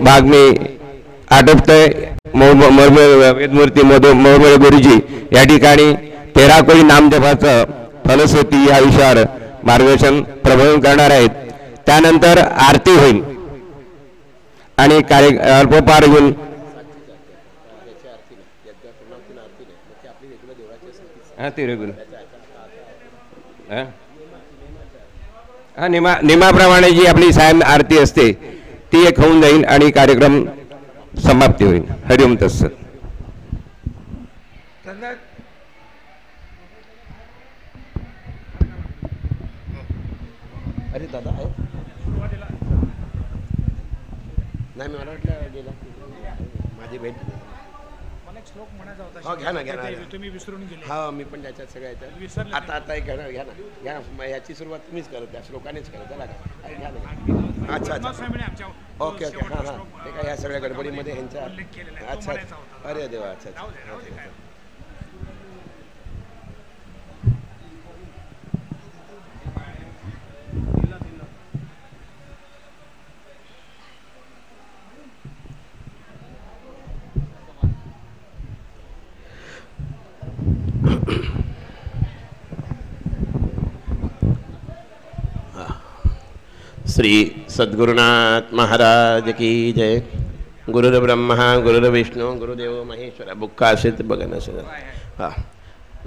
भाग मी आटोपतोय. वेदमूर्ती मोरमेळ गुरुजी या ठिकाणी 13 कोळी नामजपाचं फलश्रुती या विषयावर मार्गदर्शन प्रबोधन करणार आहेत. त्यानंतर आरती होईल आणि अल्पोपहार घेऊन नियमाप्रमाणे जी आपली सायं आरती असते ती एक होऊन जाईल आणि कार्यक्रम समाप्ती होईल. हरिओम तत्सत. अरे दादा आहे नाही मी मला वाटलं गेला माझी भेट श्लोक म्हणायचा होता. हो घ्या ना घ्या ना तुम्ही विसरून गेले. हा मी पण त्याच्यात सगळ्या याच्यात आता एक घ्या ना घ्या ना याची सुरुवात तुम्हीच करत त्या श्लोकानेच करत त्याला का घ्या ना. अच्छा अच्छा ओके ओके हां हां ते काय ह्या सगळ्या गडबडीमध्ये ह्यांच्या अच्छा अरे देवा अच्छा अच्छा. श्री सद्गुरुनाथ महाराज की जय. गुरुर्ब्रह्मा गुरुर्विष्णू गुरुदेव महेश्वरा बुक्का असेल तर बघा ना सगळं. हां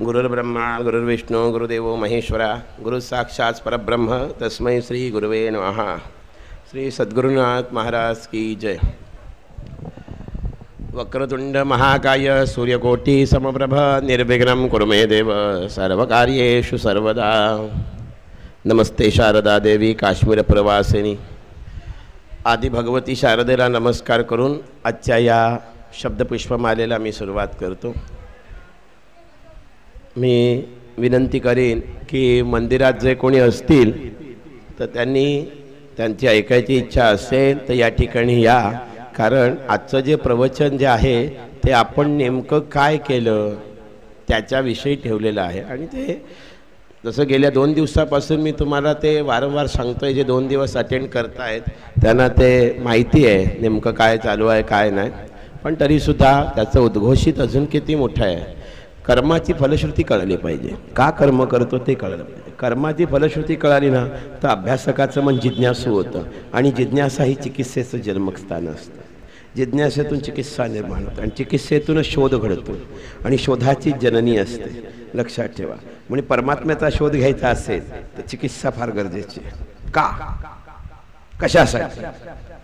गुरुर्ब्रह्मा गुरुर्विष्णू गुरुदेव महेश्वरा गुरु साक्षात परब्रह्म तस्मै श्री गुरुवे नमः. श्री सद्गुरुनाथ महाराज की जय. वक्रतुंड महाकाय सूर्यकोटि समप्रभ निर्विघ्नं कुरु मे देव सर्वकार्येषु सर्वदा. नमस्ते शारदा देवी काश्मीर प्रवासिनी. आदि भगवती शारदेला नमस्कार करून आजच्या या शब्दपुष्पमालेला मी सुरुवात करतो. मी विनंती करेन की मंदिरात जे कोणी असतील तर त्यांची ऐकायची इच्छा असेल तर या ठिकाणी या. कारण आजचं जे प्रवचन जे आहे ते आपण नेमकं काय केलं त्याच्याविषयी ठेवलेलं आहे. आणि ते जसं गेल्या 2 दिवसापासून मी तुम्हाला ते वारंवार सांगतोय. जे 2 दिवस अटेंड करतायत त्यांना ते माहिती आहे नेमकं काय चालू आहे काय नाही. पण तरीसुद्धा त्याचं उद्घोषित अजून किती मोठं आहे. कर्माची फलश्रुती कळली पाहिजे. का कर्म करतो ते कळलं पाहिजे. कर्माची फलश्रुती कळाली ना तर अभ्यासकाचं मन जिज्ञासू होतं. आणि जिज्ञासा ही चिकित्सेचं जन्मस्थान असतं. जिज्ञासेतून चिकित्सा निर्माण होते आणि चिकित्सेतूनच शोध घडतो आणि शोधाची जननी असते. लक्षात ठेवा. म्हणजे परमात्म्याचा शोध घ्यायचा असेल तर चिकित्सा फार गरजेची आहे. का कशासाठी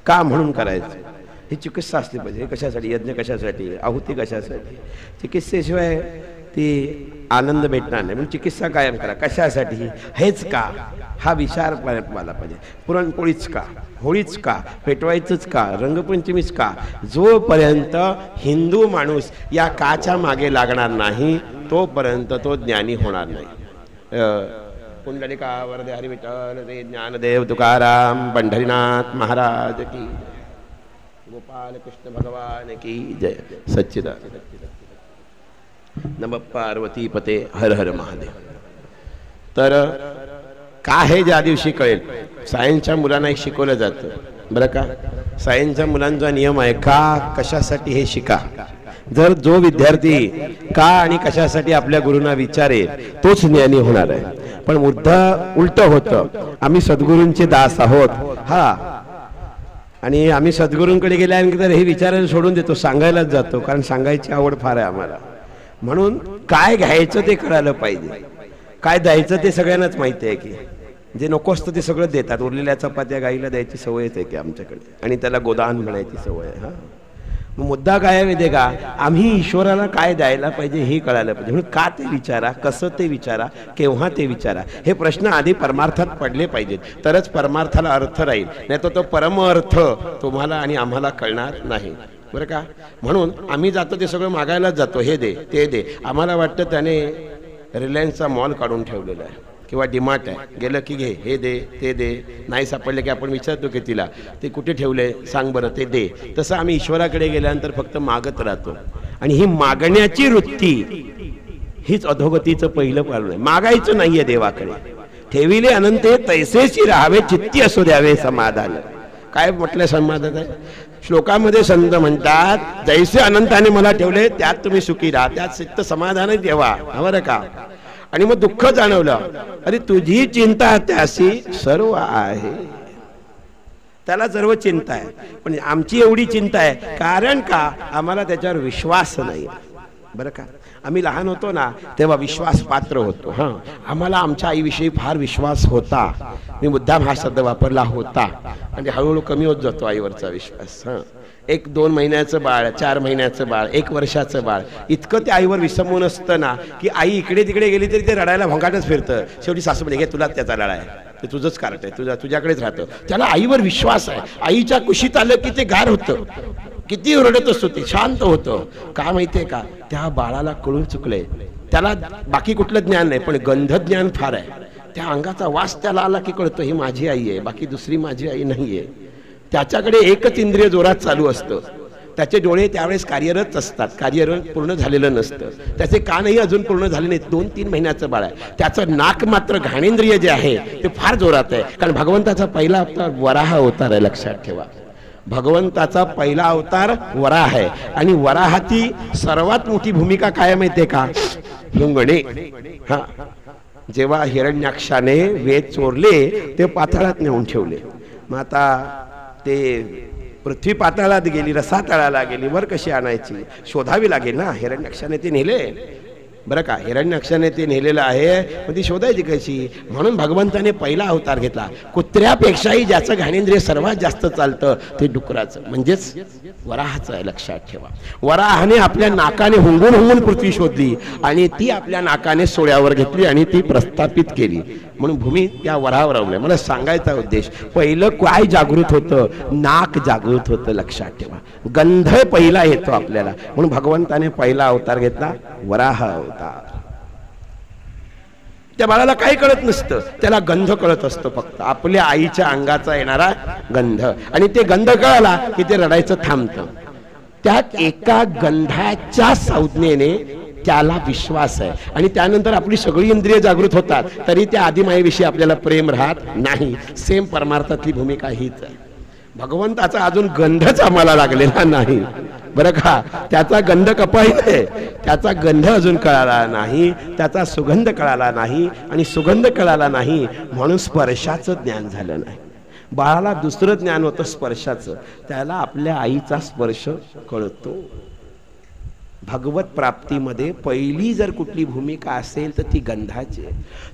का म्हणून करायचं ही चिकित्सा असली पाहिजे. कशासाठी यज्ञ कशासाठी आहुती कशासाठी. चिकित्सेशिवाय ती आनंद भेटणार नाही. म्हणून चिकित्सा कायम करा. कशासाठी हेच का हा विचार मला पाहिजे. पुरणपोळीच का होळीच का पेटवायचंच का रंगपंचमीच का. जोपर्यंत हिंदू माणूस या काच्या मागे लागणार नाही तोपर्यंत तो ज्ञानी होणार नाही. पुंडलिका वरदे हरी विठ्ठल रे ज्ञानदेव तुकाराम पंढरीनाथ महाराज की गोपाल कृष्ण भगवान की जय. सच्चिदानंद नमः पार्वती पते हर हर महादेव. तर का हे ज्या दिवशी कळेल. सायन्सच्या मुलांना एक शिकवलं जातं बरं का. सायन्सच्या मुलांचा नियम आहे का कशासाठी हे शिका. जर जो विद्यार्थी का आणि कशासाठी आपल्या गुरूंना विचारेल तोच ज्ञानी होणार आहे. पण उलट होतं. आम्ही सद्गुरूंचे दास आहोत हा आणि आम्ही सद्गुरूंकडे गेल्यानंतर हे विचारायला सोडून देतो. सांगायलाच जातो कारण सांगायची आवड फार आहे आम्हाला. म्हणून काय घ्यायचं ते कळालं पाहिजे. काय द्यायचं ते सगळ्यांनाच माहिती आहे की जे नको असतं ते सगळं देतात. उरलेल्या चपात्या गाईला द्यायची सवयच आहे की आमच्याकडे आणि त्याला गोदान म्हणायची सवय आहे. हां मग मुद्दा काय आहे माहिती आहे का. आम्ही ईश्वराला काय द्यायला पाहिजे हे कळायला पाहिजे. म्हणून का ते विचारा कसं ते विचारा केव्हा ते विचारा हे प्रश्न आधी परमार्थात पडले पाहिजेत. तरच परमार्थाला अर्थ राहील. नाही तर तो परमअर्थ तुम्हाला आणि आम्हाला कळणार नाही बरं का. म्हणून आम्ही जातो ते सगळं मागायलाच जातो. हे दे ते दे. आम्हाला वाटतं त्याने रिलायन्सचा मॉल काढून ठेवलेला आहे किंवा डीमार्ट आहे. गेलं की घे हे दे ते दे. नाही सापडले की आपण विचारतो की तिला ते कुठे ठेवले सांग बरं ते दे. तसं आम्ही ईश्वराकडे गेल्यानंतर फक्त मागत राहतो. आणि ही मागण्याची वृत्ती हीच अधोगतीचं पहिलं पाऊल आहे. मागायचं नाहीये देवाकडे. ठेविले अनंते तैसेशी राहावे चित्ती असू द्यावे समाधान. काय म्हटलं समाधान आहे. श्लोकामध्ये संत म्हणतात जैसे अनंताने मला ठेवले त्यात तुम्ही सुखी राहा, त्यात चित्त समाधान ठेवा, बरं का. आणि मग दुःख जाणवलं, अरे तुझी चिंता त्याशी सर्व आहे, त्याला सर्व चिंता आहे, पण आमची एवढी चिंता आहे कारण का आम्हाला त्याच्यावर विश्वास नाही, बरं का. आम्ही लहान होतो ना तेव्हा विश्वास पात्र होतो. हां, आम्हाला आमच्या आईविषयी फार विश्वास होता, मी मुद्दाम हा शब्द वापरला होता, म्हणजे हळूहळू कमी होत जातो आईवरचा विश्वास. हां, 1-2 महिन्याचं बाळ, 4 महिन्याचं बाळ, 1 वर्षाचं बाळ, इतकं त्या आईवर विसंबून असतं ना की आई इकडे तिकडे गेली तरी ते रडायला भोंगाटच फिरतं. शेवटी सासू म्हणे घे तुलाच त्याचा लढा आहे, ते तुझंच कार्ट आहे, तुझ्याकडेच राहतं. त्याला आईवर विश्वास आहे. आईच्या कुशीत आलं की ते गार होतं, किती रडत असतो ते शांत होतं. का माहितीये का, त्या बाळाला कळून चुकलंय, त्याला बाकी कुठलं ज्ञान नाही पण गंध ज्ञान फार आहे. त्या अंगाचा वास त्याला आला की कळतं ही माझी आई आहे, बाकी दुसरी माझी आई नाहीये. त्याच्याकडे एकच इंद्रिय जोरात चालू असतं, त्याचे डोळे त्यावेळेस कार्यरत असतात, कार्य पूर्ण झालेलं नसतं, त्याचे कानही अजून पूर्ण झाले नाहीत. 2-3 महिन्याचं बाळ आहे, त्याचं नाक मात्र घाणेंद्रिय जे आहे ते फार जोरात आहे. कारण भगवंताचा पहिला अवतार वराह अवतार आहे, लक्षात ठेवा. भगवंताचा पहिला अवतार वराह आहे आणि वराहाची सर्वात मोठी भूमिका काय माहितीये का, मुंगणे. हा, जेव्हा हिरण्याक्षाने वेद चोरले ते पाताळात नेऊन ठेवले. मग आता ते पृथ्वी पाताळात गेली, रसातळाला गेली, वर कशी आणायची शोधावी लागेल ना. हिरण्याक्षाने ते नेले, बरं का, हिरण्याक्षाने ते नेलेलं आहे, पण ती शोधायची कशी. म्हणून भगवंताने पहिला अवतार घेतला. कुत्र्यापेक्षाही ज्याचं घाणेंद्रिय सर्वात जास्त चालतं ते डुकराचं, म्हणजेच वराहाचं आहे, लक्षात ठेवा. वराहाने आपल्या नाकाने हुंगून हुंगून पृथ्वी शोधली आणि ती आपल्या नाकाने सोळ्यावर घेतली आणि ती प्रस्थापित केली. म्हणून भूमी त्या वराहावर अवलंबून. मला सांगायचा उद्देश, पहिलं काय जागृत होतं, नाक जागृत होतं, लक्षात ठेवा. गंध पहिला येतो आपल्याला, म्हणून भगवंताने पहिला अवतार घेतला वराह अवतार. त्या बाळाला काही कळत नसतं, त्याला गंध कळत असतो, फक्त आपल्या आईच्या अंगाचा येणारा गंध. आणि ते गंध कळाला की ते रडायचं थांबतं. त्यात एका गंधाच्या संज्ञेने त्याला विश्वास आहे आणि त्यानंतर आपली सगळी इंद्रिय जागृत होतात, तरी त्या आदिमाईविषयी आपल्याला प्रेम राहत नाही. सेम परमार्थातली भूमिका हीच आहे. भगवंताचा अजून गंधच आम्हाला लागलेला नाही, बरं का. त्याचा गंध कपाळीत, त्याचा गंध अजून कळाला नाही, त्याचा सुगंध कळाला नाही, आणि सुगंध कळाला नाही म्हणून स्पर्शाचं ज्ञान झालं नाही. बाळाला दुसरं ज्ञान होतं स्पर्शाचं, त्याला आपल्या आईचा स्पर्श कळतो. भगवत प्राप्तीमध्ये पहिली जर कुठली भूमिका असेल तर ती गंधाची.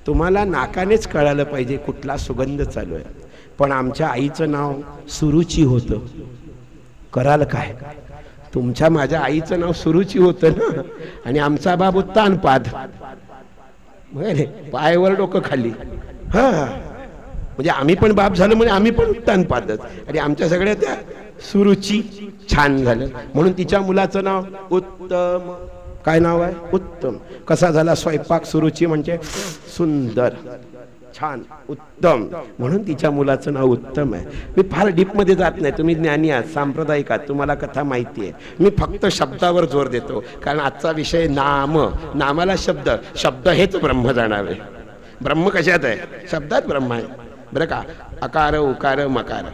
तुम्हाला नाकानेच कळालं पाहिजे कुठला सुगंध चालू आहे. पण आमच्या आईचं नाव सुरुची होतं, कराल काय. तुमच्या माझ्या आईचं नाव सुरुची होतं ना, आणि आमचा बाप उत्तानपाद, पायावर डोकं खाली. हा, म्हणजे आम्ही पण बाप झालो म्हणजे आम्ही पण उत्तानपादच, आणि आमच्या सगळ्या त्या सुरुची. छान झालं म्हणून तिच्या मुलाचं नाव उत्तम. काय नाव आहे, उत्तम. कसा झाला स्वयंपाक, सुरुची म्हणजे सुंदर, छान, उत्तम, म्हणून तिच्या मुलाचं नाव उत्तम आहे. मी फार डीप मध्ये जात नाही, तुम्ही ज्ञानी आहात, सांप्रदायिक आहात, तुम्हाला कथा माहिती आहे. मी फक्त शब्दावर जोर देतो, कारण आजचा विषय नाम. नामाला शब्द, शब्द हेच ब्रह्म जाणावे. ब्रह्म कशात आहे, शब्दात ब्रह्म आहे, बरं का. अकार उकार मकार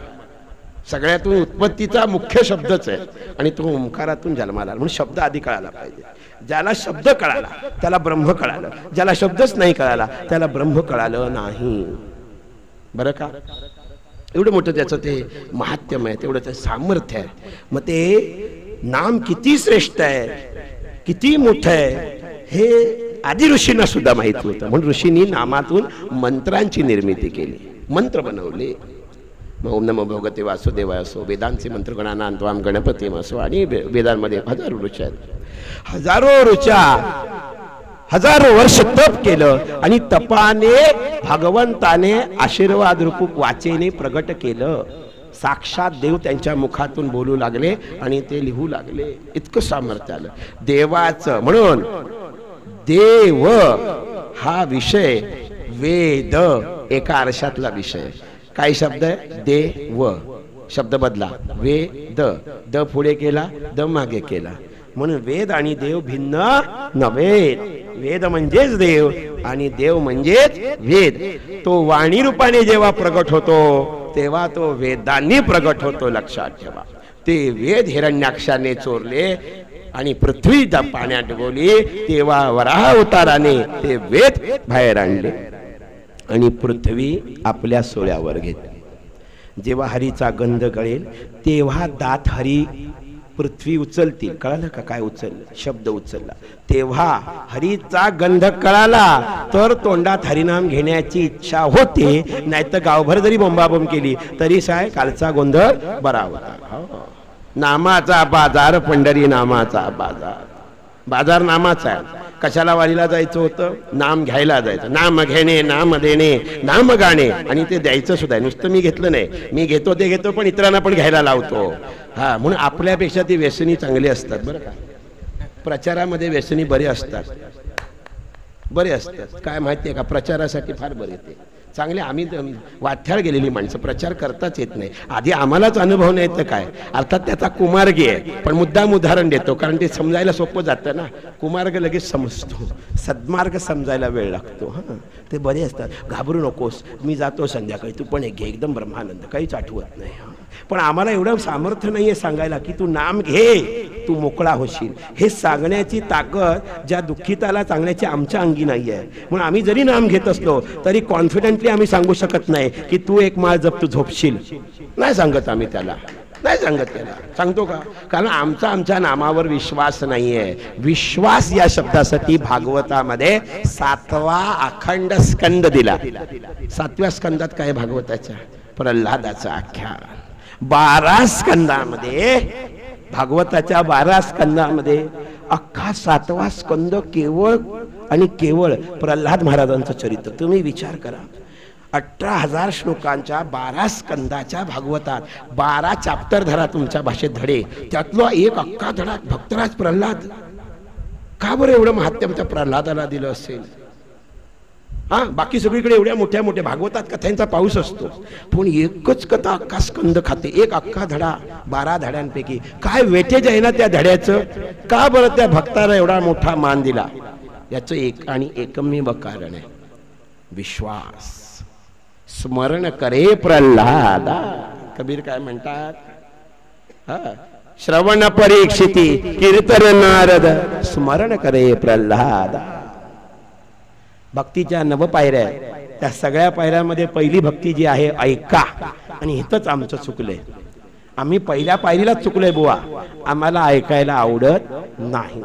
सगळ्यातून उत्पत्तीचा मुख्य शब्दच आहे, आणि तो ओंकारातून जन्माला, म्हणून शब्द आधी कळाला पाहिजे. ज्याला शब्द कळाला त्याला ब्रह्म कळालं, ज्याला शब्दच नाही कळाला त्याला ब्रह्म कळालं नाही, बरं का. एवढं मोठं त्याचं ते महात्म्य आहे, तेवढं ते सामर्थ्य आहे. मग ते नाम किती श्रेष्ठ आहे, किती मोठं आहे, हे आदी ऋषींना सुद्धा माहित होतं. म्हणून ऋषींनी नामातून मंत्रांची निर्मिती केली, मंत्र बनवले. ओम नमो भगवते वासुदेवाय असो, वेदांचे मंत्र गणानांत्वाम गणपती असो, आणि वेदांमध्ये हजारो ऋचा आहेत. हजारो ऋचा, हजारो वर्ष तप केलं, आणि तपाने भगवंताने आशीर्वाद रूप वाचेने प्रगट केलं. साक्षात देव त्यांच्या मुखातून बोलू लागले आणि ते लिहू लागले. इतकं सामर्थ्य आलं देवाचं. म्हणून देव हा विषय, वेद एका आरशातला विषय. काय शब्द आहे, देव, शब्द बदला, वेद, द पुढे केला, द मागे केला. म्हणून वेद आणि देव भिन्न नव्हे. वेद म्हणजेच देव आणि देव म्हणजेच वेद. तो वाणी रूपाने जेव्हा प्रगट होतो तेव्हा तो वेदांनी प्रगट होतो, लक्षात ठेवा. ते वेद हिरण्याक्षाने चोरले आणि पृथ्वी पाण्यात डुबवली, तेव्हा वराह अवताराने ते वेद बाहेर आणले आणि पृथ्वी आपल्या सोळ्यावर घेतली. जेव्हा हरीचा गंध कळेल तेव्हा दात हरी पृथ्वी उचलतील. कळालं का काय उचललं? शब्द उचलला. तेव्हा हरीचा गंध कळाला तर तोंडात हरिनाम घेण्याची इच्छा होते, नाहीतर गावभर जरी बोंबाबोंब केली तरी साय कालचा गोंधळ बरा होता. नामाचा बाजार, पंढरी नामाचा बाजार. बाजार नामाचा आहे. कशाला वारीला जायचं होतं? नाम घ्यायला जायचं. नाम घेणे, नाम देणे, नाम गाणे आणि ते द्यायचं सुद्धा. नुसतं मी घेतलं नाही, मी घेतो ते घेतो पण इतरांना पण घ्यायला लावतो. हा, म्हणून आपल्यापेक्षा ती व्यसनी चांगली असतात बरं का. प्रचारामध्ये व्यसनी बरे असतात, बरे असतात. काय माहिती आहे का, प्रचारासाठी फार बरे ते चांगले. आम्ही वाथ्याळ गेलेली माणसं, प्रचार करताच येत नाही. आधी आम्हालाच अनुभव नाही तर काय. अर्थात त्याचा कुमार्गी आहे पण मुद्दाम उदाहरण देतो कारण ते समजायला सोपं जातं ना. कुमार्ग लगेच समजतो, सद्मार्ग समजायला वेळ लागतो. हां, ते बरे असतात. घाबरू नकोस, मी जातो संध्याकाळी, तू पण घे, एकदम ब्रह्मानंद, काहीच आठवत नाही. पण आम्हाला एवढं सामर्थ्य नाहीये सांगायला की तू नाम घे, तू मोकळा होशील. हे सांगण्याची ताकद ज्या दुःखिताला सांगण्याची आमच्या अंगी नाही आहे. म्हणून आम्ही जरी नाम घेत असलो तरी कॉन्फिडेंटली आम्ही सांगू शकत नाही की तू एक माळ जप, तू झोपशील. नाही सांगत आम्ही त्याला, नाही सांगत त्याला. सांगतो का? कारण आमच्या नामावर विश्वास नाहीये. विश्वास या शब्दासाठी भागवतामध्ये 7वा अखंड स्कंद दिला. 7व्या स्कंदात काय भागवताच्या? प्रल्हादाचं आख्यान. 12 स्कंदामध्ये, भागवताच्या 12 स्कंदामध्ये अख्खा 7वा स्कंद केवळ आणि केवळ प्रल्हाद महाराजांचं चरित्र. तुम्ही विचार करा, 18,000 श्लोकांच्या 12 स्कंदाच्या भागवतात 12 चॅप्टर धरा तुमच्या भाषेत धडे, त्यातला एक अख्खा धडा भक्तराज प्रल्हाद. का बरं एवढं महात्म्य त्या प्रल्हादाला दिलं असेल? हा, बाकी सगळीकडे एवढ्या मोठ्या मोठ्या भागवतात कथांचा पाऊस असतो, पण एकच कथा अख्खा स्कंद खाते, एक अख्खा धडा 12 धड्यांपैकी. काय वेटेज आहे ना त्या धड्याचं? का बरं त्या भक्ताला एवढा मोठा मान दिला? याचं एक आणि एकमेव कारण आहे, विश्वास. स्मरण करे प्रल्हादा. कबीर काय म्हणतात? हा, श्रवण परीक्षिती कीर्तन नारद, स्मरण करे प्रल्हादा. भक्तीच्या 9 पायऱ्या आहेत. त्या सगळ्या पायऱ्यामध्ये पहिली भक्ती जी आहे ऐका. आणि इथंच आमचं चुकलंय. आम्ही पहिल्या पायरीलाच चुकलोय बुवा. आम्हाला ऐकायला आवडत नाही,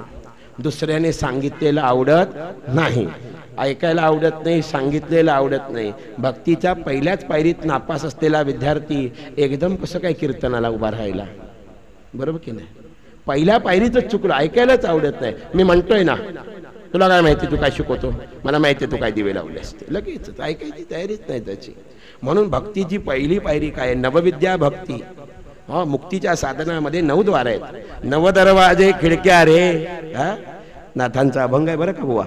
दुसऱ्याने सांगितलेलं आवडत नाही, ऐकायला आवडत नाही, सांगितलेलं आवडत नाही. भक्तीच्या पहिल्याच पायरीत नापास असलेला विद्यार्थी एकदम कसं काय कीर्तनाला उभा राहायला? बरोबर की नाही? पहिल्या पायरीतच चुकलो, ऐकायलाच आवडत नाही. मी म्हणतोय ना, तुला काय माहिती तू काय शिकवतो? मला माहिती तू काय दिवे लावले असते. लगेच ऐकायची तयारीच नाही त्याची. म्हणून भक्तीची पहिली पायरी काय? नवविद्या भक्ती. हा, मुक्तीच्या साधनामध्ये 9 द्वार आहेत. 9 दरवाजे खिडक्या रे. हा, नाथांचा अभंग आहे बरं का बुवा.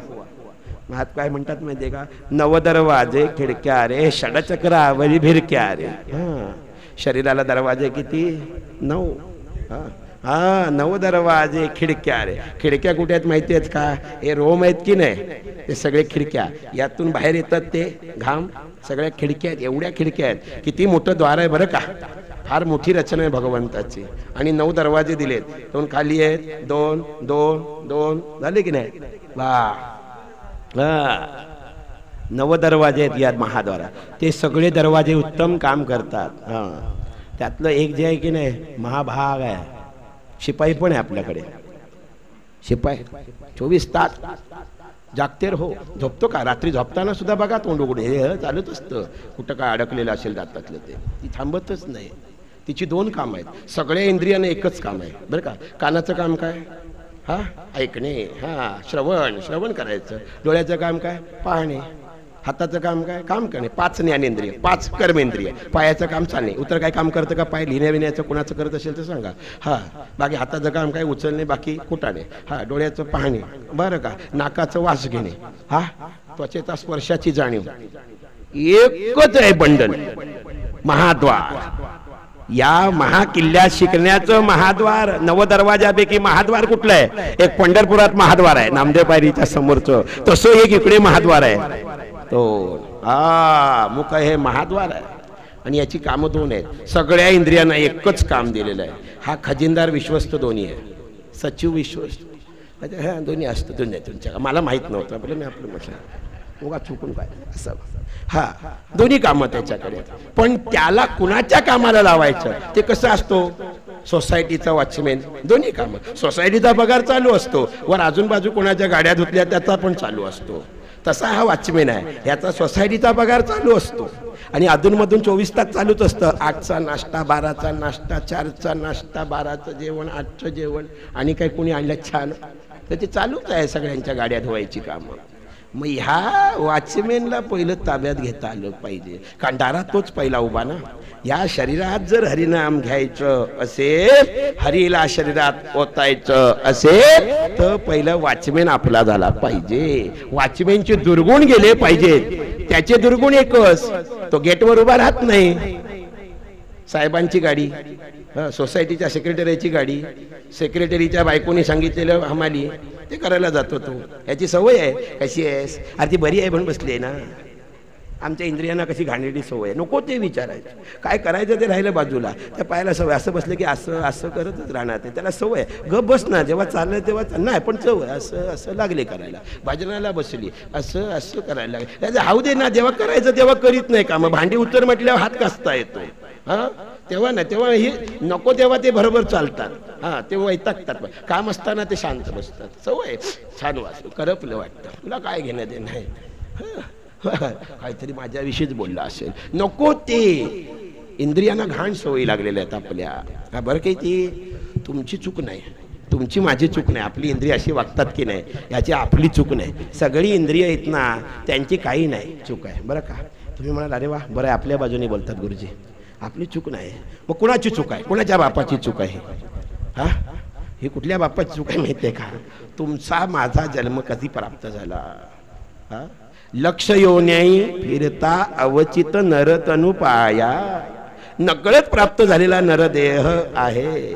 महात काय म्हणतात माहितीये का? 9 दरवाजे खिडक्या रे, षडचक्रावरी भिरक्या रे. हा, शरीराला दरवाजे किती? 9. हा, 9 दरवाजे खिडक्या रे. खिडक्या कुठे आहेत माहिती आहेत का? हे रोम आहेत की नाही, ते सगळे खिडक्या. यातून बाहेर येतात ते घाम, सगळ्या खिडक्या आहेत. एवढ्या खिडक्या आहेत. किती मोठं द्वार आहे बरं का. फार मोठी रचना आहे भगवंताची. आणि 9 दरवाजे दिलेत. 2 खाली आहेत, 2 2 2 झाले की नाही? वा, 9 दरवाजे आहेत या महाद्वारात. ते सगळे दरवाजे उत्तम काम करतात. हा, त्यातलं एक जे आहे की नाही, महाभाग आहे. शिपाई पण आहे आपल्याकडे. शिपाई 24 तास जागते हो. झोपतो का? रात्री झोपताना सुद्धा बघा तोंड उघडे, हे चालूच असतं. कुठं काय अडकलेलं असेल दातातलं ते, ती थांबतच नाही. तिची 2 काम आहेत. सगळ्या इंद्रियाने एकच काम आहे बरं का. कानाचं काम काय? हा, ऐकणे. हा, श्रवण करायचं. डोळ्याचं काम काय? पाहणे. हाताचं काम काय? काम करणे. 5 ज्ञानेंद्रिय, 5 कर्मेंद्रिय. पायाचं काम चालणे. उतर काय काम करतं का? पाय लिहिण्या विण्याचं कोणाचं करत असेल तर सांगा. हा, बाकी हाताचं काम काय? उचलणे, बाकी कुटाणे. हा, डोळ्याचं पाहणे बरं का. नाकाचं वास घेणे. हा, त्वचेचा स्पर्शाची जाणीव. एकच आहे बंधन, महाद्वार. या महाकिल्ल्यात शिकण्याचं महाद्वार. 9 दरवाजापैकी महाद्वार कुठलं आहे? एक पंढरपुरात महाद्वार आहे, नामदेव पायरीच्या समोरचं. तसं एक इकडे महाद्वार आहे. तो मुख हे महाद्वार आहे. आणि याची कामं दोन आहेत. सगळ्या इंद्रियांना एकच काम दिलेलं आहे. हा खजिनदार विश्वस्त दोन्ही आहे, सचिव विश्वस्त. अच्छा हां दोन्ही असतं दोन्ही तुमच्या. मला माहीत नव्हतं आपलं, मी आपलं म्हटलं उगा चुकून काय असं. हा दोन्ही कामं त्याच्याकडे. पण त्याला कुणाच्या कामाला लावायचं ते कसं असतो. सोसायटीचा वॉचमॅन दोन्ही कामं. सोसायटीचा पगार चालू असतो, वर अजून बाजू कोणाच्या गाड्या धुतल्या त्याचा पण चालू असतो. तसा हा वॉचमॅन आहे, याचा सोसायटीचा पगार चालू असतो आणि अधूनमधून 24 तास चालूच असतं. 8चा नाश्ता, 12चा नाश्ता, 4चा नाश्ता, 12चं जेवण, 8चं जेवण आणि काही कोणी आणलं छान तर ते चालूच आहे सगळ्यांच्या गाड्या धुवायची कामं. मग ह्या वॉचमॅनला पहिलं ताब्यात घेता आलं पाहिजे, कारण दारात तोच पहिला उभा ना. या शरीरात जर हरिनाम घ्यायचं असेल, हरीला शरीरात ओतायचं असेल तर पहिलं वॉचमॅन आपला झाला पाहिजे. वॉचमॅनचे दुर्गुण गेले पाहिजेत. त्याचे दुर्गुण एकच, तो गेटवर उभा राहत नाही. साहेबांची गाडी, सोसायटीच्या सेक्रेटरीची गाडी, सेक्रेटरीच्या बायकोनी सांगितलेलं हमाली ते करायला जातो तो. याची सवय आहे. कशी आहेस, अरे ती बरी आहे म्हणून बसली आहे ना. आमच्या इंद्रियांना कशी घाणेरडी सवय आहे, नको ते विचारायचं. काय करायचं ते राहिलं बाजूला, त्या पायाला सवय. असं बसलं की असं असं करतच राहणार ते. त्याला सवय आहे. गप बस ना, जेव्हा चाललं तेव्हा नाही, पण सवय असं असं लागले करायला. भजनाला बसली असं असं करायला लागले. त्याचं हाऊ दे ना, जेव्हा करायचं तेव्हा करीत नाही का. मग भांडी उतर म्हटल्यावर हात कसता येतो. हां तेव्हा ना, तेव्हा हे नको तेव्हा ते बरोबर चालतात. हां तेव्हा वैतागतात. काम असताना ते शांत बसतात. सवय छान वाचू, करपलं वाटतं. तुला काय घेणं ते नाही. काहीतरी माझ्याविषयीच बोलला असेल. नको ते. इंद्रियांना घाण सवयी लागलेल्या आहेत आपल्या. बरं काही ती तुमची चूक नाही, तुमची माझी चूक नाही. आपली इंद्रिय अशी वागतात की नाही याची आपली चूक नाही. सगळी इंद्रिय आहेत ना, त्यांची काही नाही चूक आहे बरं का. तुम्ही म्हणाल अरे वा बरं आहे, आपल्या बाजूने बोलतात गुरुजी. आपली चूक नाही. मग कुणाची चूक आहे, कुणाच्या बापाची चूक आहे. हा ही कुठल्या बापाची चूक आहे माहिती आहे का. तुमचा माझा जन्म कधी प्राप्त झाला. हा लक्ष योन्याई फिरता अवचित नरतनु पाया. नकळत प्राप्त झालेला नरदेह आहे.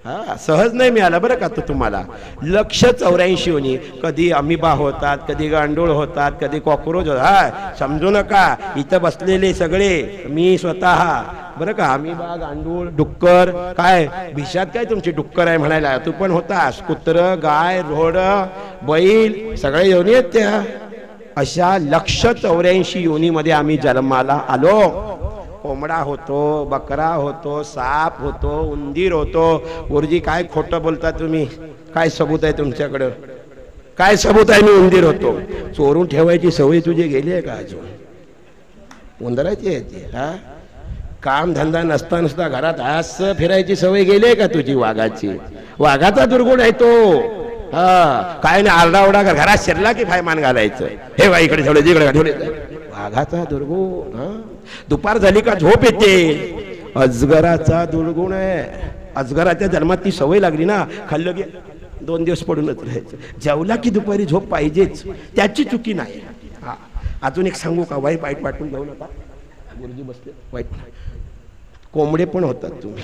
हा सहज नाही मिळाला बरं का. तो तुम्हाला लक्ष 84 योनी. कधी अमिबा होतात, कधी गांडूळ होतात, कधी कॉक्रोच होतात. हा समजू नका, इथं बसलेले सगळे मी स्वतः बरं का. अमिबा, गांडूळ, डुक्कर, काय भिशात काय तुमची डुक्कर आहे म्हणायला. तू पण होतास. कुत्र, गाय, रोड, बैल सगळे योनी आहेत त्या. अशा लक्ष 84 योनीमध्ये आम्ही जन्माला आलो. कोंबडा होतो, बकरा होतो, साप होतो, उंदीर होतो. गुरुजी काय खोटं बोलता तुम्ही. काय सबूत आहे तुमच्याकडं, काय सबूत आहे मी उंदीर होतो. चोरून ठेवायची सवय तुझी गेली आहे का अजून. उंदराची आहे ती. हा काम धंदा नसता नसता घरात असं फिरायची सवय गेली आहे का तुझी. वाघाची, वाघाचा दुर्गुण आहे तो. हा काय नाही, आरडाओरडा घरात शिरला की फायमान घालायचं. हे बा इकडे ठेवलं, जिकडे ठेवले. वाघाचा दुर्गुण. हा दुपार झाली का झोप येते. अजगराचा दुर्गुण आहे. अजगराच्या जन्मात ती सवय लागली ना, खाल्लं की 2 दिवस पडूनच राहायचं. जेवला की दुपारी झोप पाहिजेच, त्याची चुकी नाही. हा अजून एक सांगू का, वाईट वाटून जाऊ नका. गुरुजी बसले वाईट. कोंबडे पण होतात तुम्ही.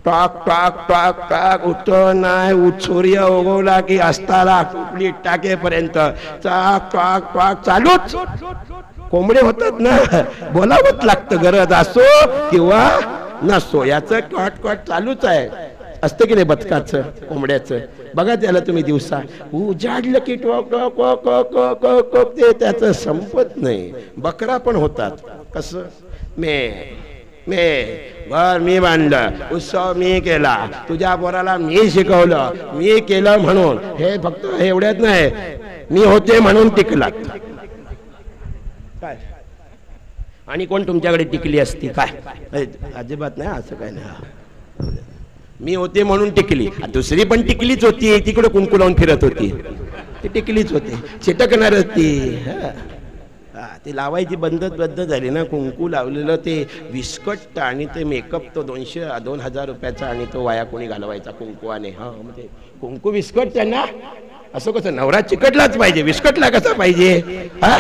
टाक टाक टाक टाक उत नाही सूर्य उगवला की अस्ताला टोपली टाकेपर्यंत टाक टाक टाक चालूच. कोंबडे होतात ना, बोलावंच लागतं गरज असो किंवा नसो. याचं कॉट कॉट चालूच आहे. असतं की नाही बदकाचं, कोंबड्याचं. बघा त्याला तुम्ही दिवसा उजाडलं की talk talk talk talk talk ते त्याचं संपत नाही. बकरा पण होतात. कसं घर मी बांधलं, उत्सव मी केला, तुझ्या पोराला मी शिकवलं, मी केलं म्हणून. हे फक्त एवढ्यात नाही, मी होते म्हणून टिकलात. काय आणि कोण तुमच्याकडे टिकली असती काय. अजिबात नाही असं काय नाही. मी होते म्हणून टिकली. दुसरी पण टिकलीच होती, तिकडे कुंकू लावून फिरत होती. ती टिकलीच होती, चिटकणारच ती. ते लावायची बंद झाली ना. कुंकू लावलेलं ते विस्कट आणि ते मेकअप तो 200-2000 रुपयाचा आणि तो वाया कोणी घालवायचा कुंकुवाने. हा मग ते कुंकू विस्कट त्यांना. असं कसं नवरा चिकटलाच पाहिजे, विस्कटला कसा पाहिजे. हा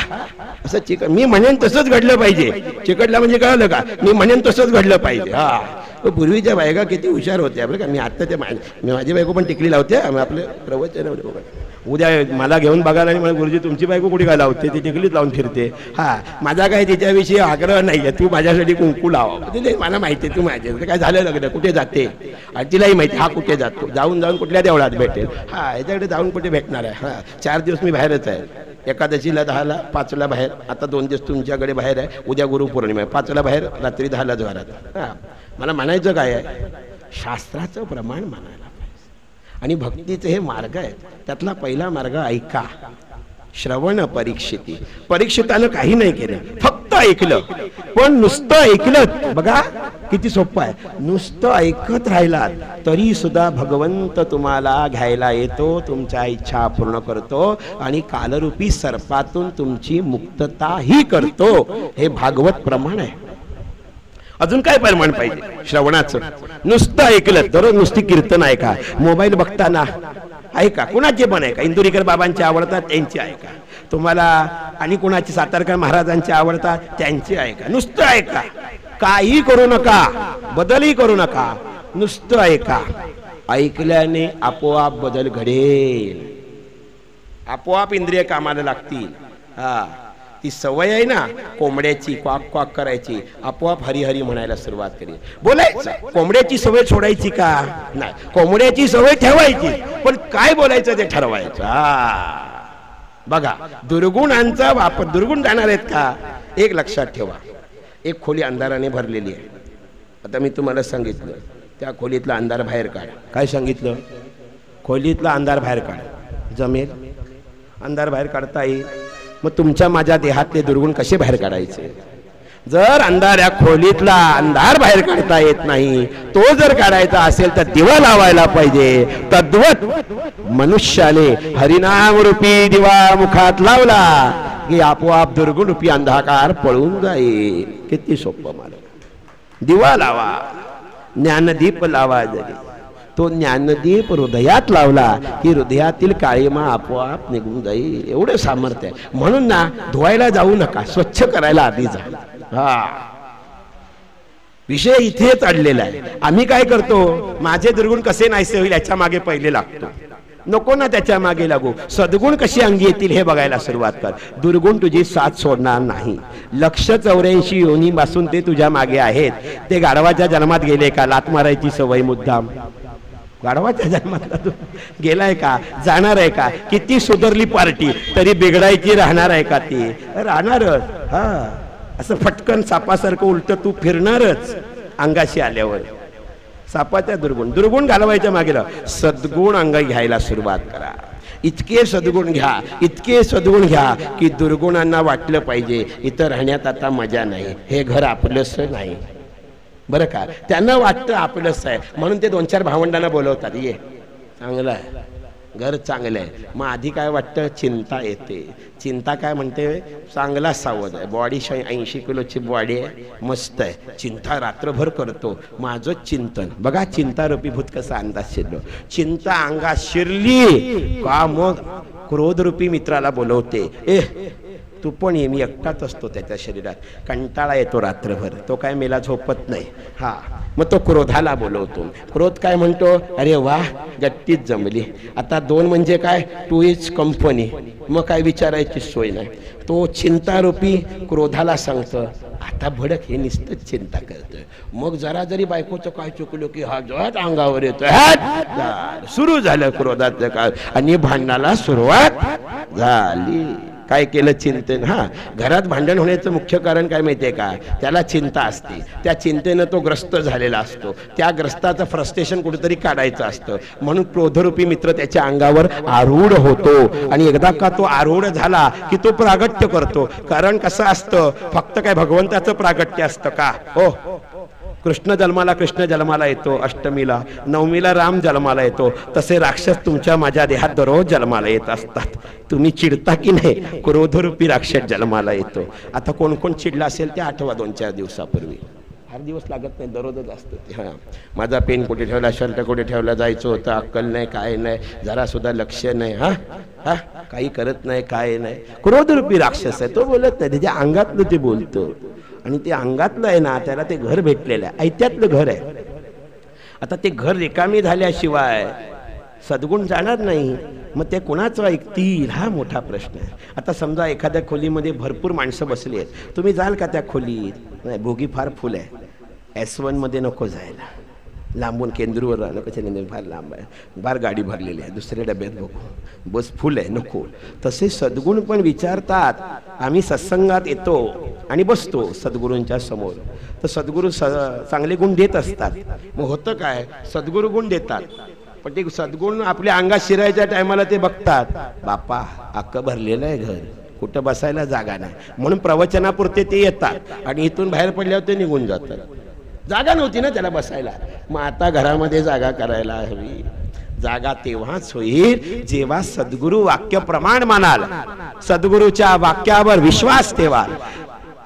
असं मी म्हणेन तसंच घडलं पाहिजे. चिकटला म्हणजे कळलं का, मी म्हणेन तसंच घडलं पाहिजे. हा पूर्वीच्या बायका किती हुशार होत्या बरं का. मी आता त्या माझी बायको पण टिकली लावते. आपलं प्रवचन उद्या मला घेऊन बघायला आणि मला गुरुजी तुमची बायको कुठे काय लावते ती टिकलीच लावून फिरते. हा माझा काय तिच्याविषयी आग्रह नाही आहे, तू माझ्यासाठी कुंकू लाव. म्हणजे मला माहिती आहे तू माझ्या काय झालं लग्न कुठे जाते आणि तिलाही माहिती हा कुठे जातो, जाऊन कुठल्या देवळात भेटेल, हा ह्याच्याकडे जाऊन कुठे भेटणार आहे. हा 4 दिवस मी बाहेरच आहे, एकादशीला 10ला 5ला बाहेर, आता 2 दिवस तुमच्याकडे बाहेर आहे, उद्या गुरुपौर्णिमा आहे, 5ला बाहेर रात्री 10ला घरात. हा मला म्हणायचं काय आहे, शास्त्राचं प्रमाण मानायला आणि भक्तीचे हे मार्ग आहेत. त्यातला पहिला मार्ग ऐका, श्रवण परीक्षिती. परीक्षितानं काही नाही केलं, फक्त ऐकलं. पण नुसतं ऐकलं बघा किती सोपं आहे. नुसतं ऐकत राहिलात तरी सुद्धा भगवंत तुम्हाला घ्यायला येतो, तुमच्या इच्छा पूर्ण करतो आणि कालरूपी सर्पातून तुमची मुक्तताही करतो. हे भागवत प्रमाण आहे. अजून काय प्रमाण पाहिजे श्रवणाचं? नुसतं ऐकलं, दररोज नुसती कीर्तन ऐका, मोबाईल बघताना ऐका, कुणाचे पण ऐका, इंदुरीकर बाबांचे आवडतात त्यांची ऐका, तुम्हाला आणि कुणाची सातारकर महाराजांचे आवडतात त्यांची ऐका. नुसतं ऐका, काही करू नका, बदलही करू नका, नुसतं ऐका. ऐकल्याने आपोआप बदल घडेल, आपोआप इंद्रिय कामाला लागतील. हा ती सवय आहे ना कोंबड्याची, क्वाक क्वाक करायची, आपोआप हरिहरी म्हणायला सुरुवात करेल. बोलायचं, कोंबड्याची सवय सोडायची का नाही, कोंबड्याची सवय ठेवायची, पण काय बोलायचं ते ठरवायचं. बघा दुर्गुणांचा वापर, दुर्गुण जाणार आहेत का? एक लक्षात ठेवा, एक खोली अंधाराने भरलेली आहे. आता मी तुम्हाला सांगितलं त्या खोलीतला अंधार बाहेर काढ. काय सांगितलं? खोलीतला अंधार बाहेर काढ. जमेल? अंधार बाहेर काढता येईल. मग तुमच्या माझ्या देहातले दुर्गुण कसे बाहेर काढायचे? जर अंधाऱ्या खोलीतला अंधार बाहेर काढता येत नाही, तो जर काढायचा असेल तर दिवा लावायला पाहिजे. तद्वत मनुष्याने हरिनाम रूपी दिवा मुखात लावला की आपोआप दुर्गुण रूपी अंधकार पळून जाईल. किती सोपं मला. दिवा लावा, ज्ञानदीप लावा. जरी तो ज्ञानदीप हृदयात लावला की हृदयातील काळीमा आपोआप निघून जाईल. एवढं सामर्थ्य आहे. म्हणून ना धुवायला जाऊ नका, स्वच्छ करायला आधी जा. हा विषय इथेच अडलेला आहे. आम्ही काय करतो, माझे दुर्गुण कसे नाहीसे होईल याच्या मागे पहिले लागतो. नको ना त्याच्या मागे लागू. सद्गुण कशी अंगी येतील हे बघायला सुरुवात कर. दुर्गुण तुझी साथ सोडणार नाही. 184 योनीपासून ते तुझ्या मागे आहेत. ते गाढवाच्या जन्मात गेले का? लात मारायची सवय मुद्दाम. गाढवाच्या जन्मातला तू गेलाय का? जाणार आहे का? किती सुधारली पार्टी तरी बिघडायची राहणार आहे का? ती राहणारच. हा असं फटकन सापासारखं उलट तू फिरणारच अंगाशी आल्यावर. सापाच्या दुर्गुण घालवायच्या मागेला सद्गुण अंग घ्यायला सुरुवात करा. इतके सद्गुण घ्या, इतके सद्गुण घ्या की दुर्गुणांना वाटलं पाहिजे इथं राहण्यात आता मजा नाही, हे घर आपलंच नाही. बरं का? त्यांना वाटतं आपलंच आहे म्हणून ते 2-4 भावंडांना बोलवतात. ये चांगलं आहे, घर चांगलं आहे. मग आधी काय वाटतं? चिंता येते. चिंता काय म्हणते? चांगला सावध आहे, बॉडी 80 किलोची बॉडी आहे, मस्त आहे. चिंता रात्रभर करतो. माझं चिंतन बघा, चिंतारूपी भूत कसा अंदाज शिरलो. चिंता अंगात शिरली का मग क्रोधरूपी मित्राला बोलवते. तू पण ये, मी एकटाच असतो त्याच्या शरीरात. कंटाळा येतो रात्रभर, तो काय मेला झोपत नाही. हा मग तो क्रोधाला बोलवतो. क्रोध काय म्हणतो? अरे वा गट्टीच जमली. आता 2 म्हणजे काय? 2 इज कंपनी. मग काय विचारायची सोय नाही. तो चिंतारूपी क्रोधाला सांगतो आता भडक, हे नुसतंच चिंता करतोय. मग जरा जरी बायकोचं काय चुकलो की हा जवळ अंगावर येतोय. सुरू झालं क्रोधाचं काळ आणि भांडणाला सुरुवात झाली. काय केलं? चिंतन. हा घरात भांडण होण्याचं मुख्य कारण काय माहितीये का? त्याला चिंता असते. त्या चिंतेनं तो ग्रस्त झालेला असतो. त्या ग्रस्ताचं फ्रस्ट्रेशन कुठेतरी काढायचं असतं म्हणून क्रोधरूपी मित्र त्याच्या अंगावर आरूढ होतो. आणि एकदा का तो आरूढ झाला की तो प्रागट्य करतो. कारण कसं असतं, फक्त काय भगवंताचं प्रागट्य असतं का? हो, कृष्ण जन्माला येतो अष्टमीला, नवमीला राम जन्माला येतो. तसे राक्षस तुमच्या माझ्या देहात दररोज जन्माला येत असतात. तुम्ही चिडता की नाही? क्रोधरूपी राक्षस जन्माला येतो. आता कोण कोण चिडला असेल ते आठवा 2-4 दिवसापूर्वी. 8 दिवस लागत नाही, दररोजच असतं ते. हां माझा पेन कुठे ठेवला, शर्ट कुठे ठेवला, जायचं होतं, अक्कल नाही, काय नाही, जरा सुद्धा लक्ष नाही. हा काही करत नाही, काय नाही. क्रोधरूपी राक्षस आहे, तो बोलत नाही, त्याच्या अंगातलं ते बोलतो. आणि ते अंगातलं आहे ना, त्याला ते घर भेटलेलं आहे, ऐत्यातलं घर आहे. आता ते घर रिकामी झाल्याशिवाय सद्गुण जाणार नाही. मग ते कोणाचं ऐकतील हा मोठा प्रश्न आहे. आता समजा एखाद्या खोलीमध्ये भरपूर माणसं बसली आहेत, तुम्ही जाल का त्या खोलीत? नाही, बोगी फार फुल आहे, S1 मध्ये नको जायला, लांबून केंद्रवर राहिलं कसं फार लांब आहे, फार गाडी भरलेली आहे, दुसऱ्या डब्यात बघू, बस फुल आहे नको. तसे सद्गुण पण विचारतात. आम्ही सत्संगात येतो आणि बसतो सद्गुरूंच्या समोर, तर सद्गुरू चांगले गुण देत असतात. मग होतं काय, सद्गुरू गुण देतात, पण ते सद्गुण आपल्या अंगात शिरायच्या टायमाला ते बघतात, बापा अक्क भरलेलं आहे घर, कुठं बसायला जागा नाही, म्हणून प्रवचनापुरते ते येतात आणि इथून बाहेर पडल्यावर ते निघून जातात. जागा नव्हती ना त्याला बसायला. मग आता घरामध्ये जागा करायला हवी. जागा तेव्हाच होईल जेव्हा सद्गुरू वाक्य प्रमाण मानाल, सद्गुरूच्या वाक्यावर विश्वास ठेवाल.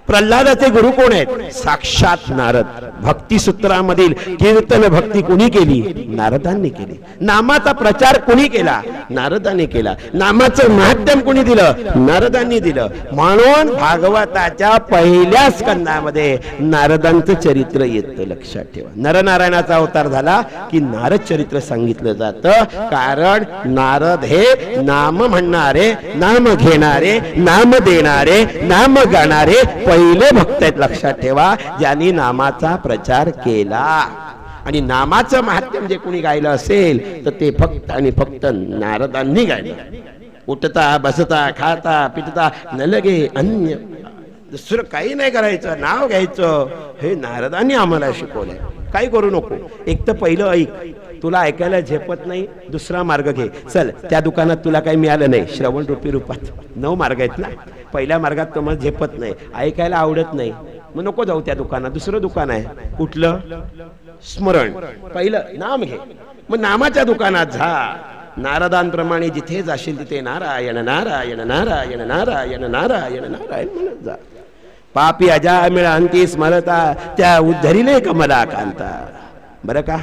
प्रल्हादाचे गुरु कोण आहेत? साक्षात नारद. भक्ती सूत्रामधील कीर्तन भक्ती कुणी केली? नारदांनी केली. नामाचा प्रचार कुणी केला? नारदांनी केला. नामाचं महात्म्य कुणी दिलं? नारदांनी दिलं. म्हणून भागवताच्या पहिल्या स्कंदामध्ये नारदांचं चरित्र येतं, लक्षात ठेवा. नरनारायणाचा अवतार झाला की नारद चरित्र सांगितलं जातं, कारण नारद हे नाम म्हणणारे, नाम घेणारे, नाम देणारे, नाम गाणारे पहिले भक्त आहेत, लक्षात ठेवा, ज्यांनी नामाचा प्रचार केला. आणि नामाचं महात्म्य जे कोणी गायलं असेल तर ते फक्त आणि फक्त नारदांनी गायलं. उठता बसता खाता पिटता न लगे अन्य, दुसरं काही नाही करायचं, नाव घ्यायचं, हे नारदांनी आम्हाला शिकवलंय. काही करू नको. एक तर पहिलं ऐक, तुला ऐकायला झेपत नाही, दुसरा मार्ग घे. चल त्या दुकानात तुला काही मिळालं नाही, श्रवण रूपी रूपात 9 मार्ग आहेत ना. पहिल्या मार्गात तुम्हाला झेपत नाही, ऐकायला आवडत नाही, मग नको जाऊ त्या दुकानात, दुसरं दुकान आहे. कुठलं? स्मरण. पहिलं नाम घे, मग नामाच्या दुकानात जा. नारदांप्रमाणे जिथे जाशील तिथे नारायण नारायण नारायण नारायण नारायण नारायण म्हणत जा. पापी अजामिळ अंती स्मरता त्या उद्धरिले कमला कांता. बरं का,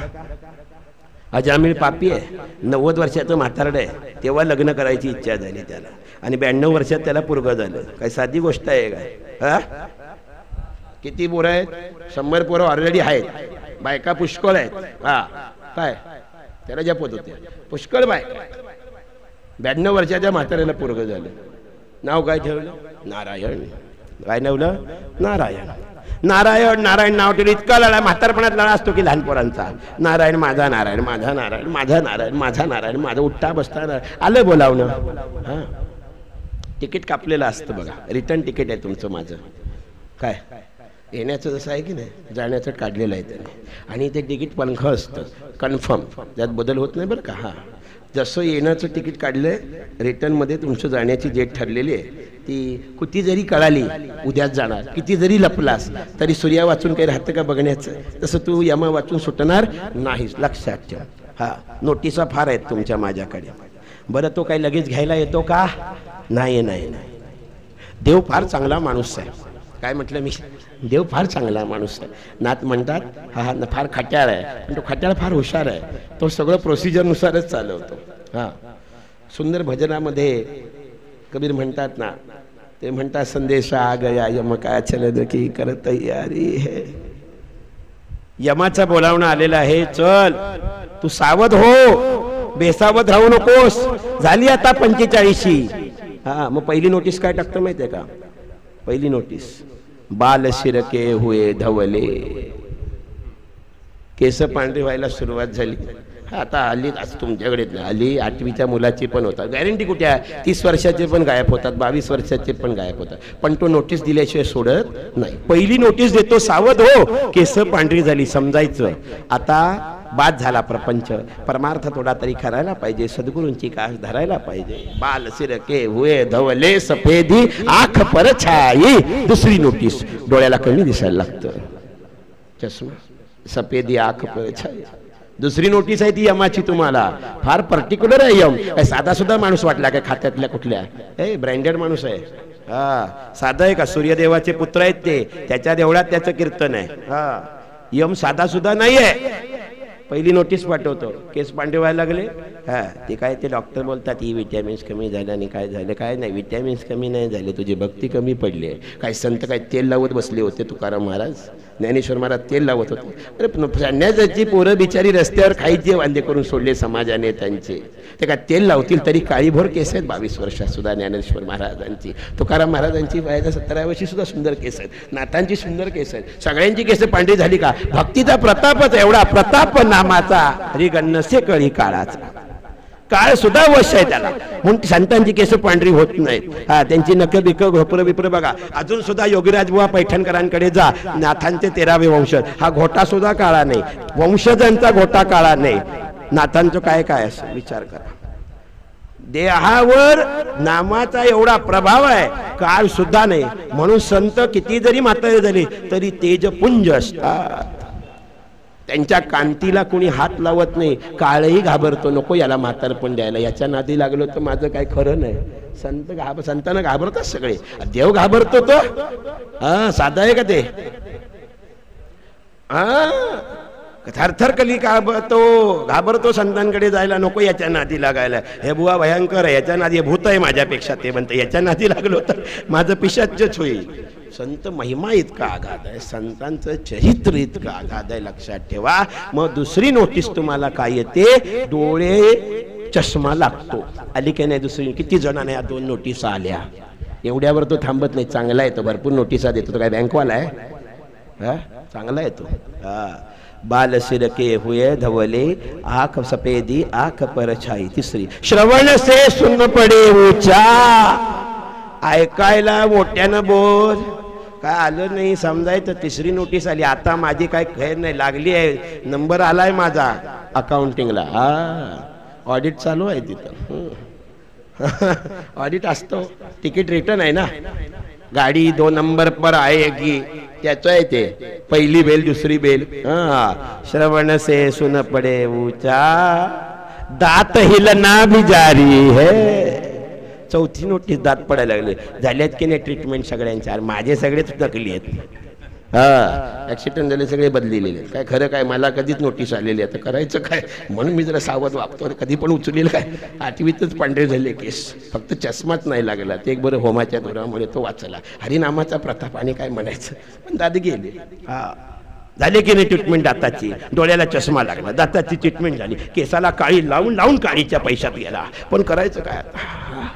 अजामिळ पापी आहे, 90 वर्षाचं म्हातारड आहे, तेव्हा लग्न करायची इच्छा झाली त्याला, आणि 92 वर्षात त्याला पोरगं झालं. काय साधी गोष्ट आहे काय? हा, किती पोरं आहेत? 100 पोरं ऑलरेडी आहेत, बायका पुष्कळ आहेत. हा, काय त्याला जपत होते, पुष्कळ बायका. 92 वर्षाच्या म्हाताऱ्याला पोरगं झालं. नाव काय ठेवलं? नारायण. काय ठेवलं? नारायण. नारायण नारायण नाव ठेवलं. इतका लढा, म्हातारपणात लढा असतो की लहान पोरांचा. नारायण माझा नारायण, माझा नारायण, माझा नारायण, माझा नारायण, माझा उठता बसता आलं बोलावणं. हा, तिकीट कापलेलं असतं बघा, रिटर्न तिकीट आहे तुमचं माझं. काय येण्याचं जसं आहे की नाही, जाण्याचं काढलेलं आहे त्याने, आणि ते तिकीट पंख असतं कन्फर्म, त्यात बदल होत नाही बरं का. हां, जसं येण्याचं तिकीट काढलंय, रिटर्नमध्ये तुमचं जाण्याची डेट ठरलेली आहे. ती कुठे जरी कळाली उद्याच जाणार, किती जरी लपलास तरी सूर्या वाचून काही राहतं का बघण्याचं, तसं तू यमा वाचून सुटणार नाहीस, लक्षात ठेव. हा, नोटिसा फार आहेत तुमच्या माझ्याकडे. बरं, तो काही लगेच घ्यायला येतो का? नाही नाही नाही. देव फार चांगला माणूस आहे. काय म्हटलं मी? देव फार चांगला माणूस आहे. नात म्हणतात हा फार खट्याळ आहे, पण तो खट्याळ फार हुशार आहे, तो सगळं प्रोसिजरनुसारच चालवतो. हां, सुंदर भजनामध्ये कबीर म्हणतात ना, ते म्हणतात संदेशा आ गया यम का चलन की कर तयारी है. यमाचा बोलावणं आलेला आहे, चल तू सावध हो, बेसावध राहू नकोस. झाली आता 45. हा, मग पहिली नोटीस काय टाकतं माहितीये का? पहिली नोटीस, बाल शिरके हुए धवले, केस पांढरी व्हायला सुरुवात झाली. आता आली, आज तुमच्याकडे आली 8वीच्या मुलाची पण होता, गॅरंटी कुठे आहे? 30 वर्षाचे पण गायब होतात, 22 वर्षाचे पण गायब होतात, पण तो नोटीस दिल्याशिवाय सोडत नाही. पहिली नोटीस देतो, सावध हो, केस पांढरी झाली, समजायचं आता बाद झाला प्रपंच, परमार्थ थोडा तरी करायला पाहिजे, सद्गुरूंची कास धरायला पाहिजे. बाल सिरके हुए धवले सफेदी आंख पर छाई. दुसरी नोटीस, डोळ्याला कमी दिसायला लागतं, चष्मा, सफेदी आंख पर छाई. दुसरी नोटीस आहे ती यमाची. तुम्हाला फार पर्टिक्युलर आहे यम. काय साधा सुद्धा माणूस वाटला काय? खात्यातल्या कुठल्या? हे ब्रँडेड माणूस आहे. हा, साधा आहे का? सूर्यदेवाचे पुत्र आहेत ते, त्याच्या देवळात त्याचं कीर्तन आहे. हा, यम साधा सुद्धा नाही आहे, पहिली नोटीस पाठवतो, केस पांढरे व्हायला लागले, हा ते काय ते डॉक्टर बोलतात ही विटॅमिन्स कमी झाले आणि काय झालं, काय नाही विटॅमिन्स कमी नाही झाले, तुझी भक्ती कमी पडली आहे. काय संत काय तेल लावत बसले होते, तुकाराम महाराज ज्ञानेश्वर महाराज तेल लावत होते. अरे संन्यासाची पोरं बिचारी रस्त्यावर खायचे वांदे करून सोडले समाजाने त्यांचे, ते काय तेल लावतील तरी काळीभोर केस आहेत. 22 वर्षात सुद्धा ज्ञानेश्वर महाराजांची, तुकाराम महाराजांची 17व्या वर्षी सुद्धा सुंदर केस आहेत, नाथांची सुंदर केस आहेत, सगळ्यांची केस पांढरी झाली का? भक्तीचा प्रतापच एवढा, प्रताप नामाचा हरिगणसे कळी काळाचा, काळ सुद्धा वश आहे त्याला, म्हणून संतांची केस पांढरी होत नाहीत. हा त्यांची नख बिक घोपर बिपर बघा. अजून सुद्धा योगीराज बुवा पैठणकरांकडे जा, नाथांचे 13वे वंशज, हा घोटा सुद्धा काळा नाही, वंशजांचा घोटा काळा नाही. नाथांचं काय काय असं विचार करा. देहावर नामाचा एवढा प्रभाव आहे, काळ सुद्धा नाही. म्हणून संत किती जरी म्हातारे झाले तरी तेजपुंज असतात, त्यांच्या कांतीला कोणी हात लावत नाही. काळही घाबरतो, नको याला म्हातारपण द्यायला, याच्या नादी लागलो तर माझं काय खरं नाही. संतांना घाबरतात सगळे, देव घाबरतो तो, हा साधा आहे का ते? थरथर कली घाबरतो संतांकडे जायला, नको याच्या नादी लागायला. हे बुवा भयंकर आहे, याच्या नादी भूत आहे माझ्यापेक्षा, ते म्हणते याच्या नादी लागलो तर माझं पिशाचच होईल. संत महिमा इतका आघात आहे, संतांचं चरित्र इतकं आघात आहे, लक्षात ठेवा. मग दुसरी नोटीस तुम्हाला काय येते? डोळे चष्मा लागतो. आली की नाही दुसरी? किती जणांना या 2 नोटीस आल्या, एवढ्यावर तो थांबत नाही, चांगला येतो, भरपूर नोटिसा देतो. तो काय बँकवाला आहे? हा चांगला येतो. हा बाल सिर के हुए धवले, आंख सफेदी आंख पर छाई. तिसरी श्रवण से सुन पडे ऊंचा, ऐकायला मोठ्यानं बोल, काय आलं नाही समजायचं. तिसरी नोटीस आली. आता माझी काय खैर नाही, लागली आहे, नंबर आलाय माझा अकाउंटिंगला, हा ऑडिट चालू आहे तिथं. ऑडिट असतो, तिकीट रिटर्न आहे ना, गाडी 2 नंबर पर आएगी, त्याचं आहे ते, पहिली बेल दुसरी बेल. हा श्रवण से सुन पडे ऊंचा, दात हिलना भी जारी है. चौथी नोटीस, दात पडायला लागले. झाल्यात की नाही ट्रीटमेंट सगळ्यांच्या? माझे सगळेच नकली आहेत. हा ऍक्सिडेंट झाले सगळे बदलेले, काय खरं काय? मला कधीच नोटीस आलेली, आता करायचं काय? म्हणून मी जरा सावध वागतो. कधी पण उचलेलं काय? 8वीतच पांढरे झाले केस, फक्त चष्माच नाही लागला. ते एक बरं होमाच्या धुरामुळे तो वाचला. हरिनामाचा प्रताप आणि काय म्हणायचं, पण दाद गेले. हा झाले की नाही ट्रीटमेंट दाताची? डोळ्याला चष्मा लागला, दाताची ट्रीटमेंट झाली, केसाला काळी लावून लावून काळीच्या पैशात गेला, पण करायचं काय आता?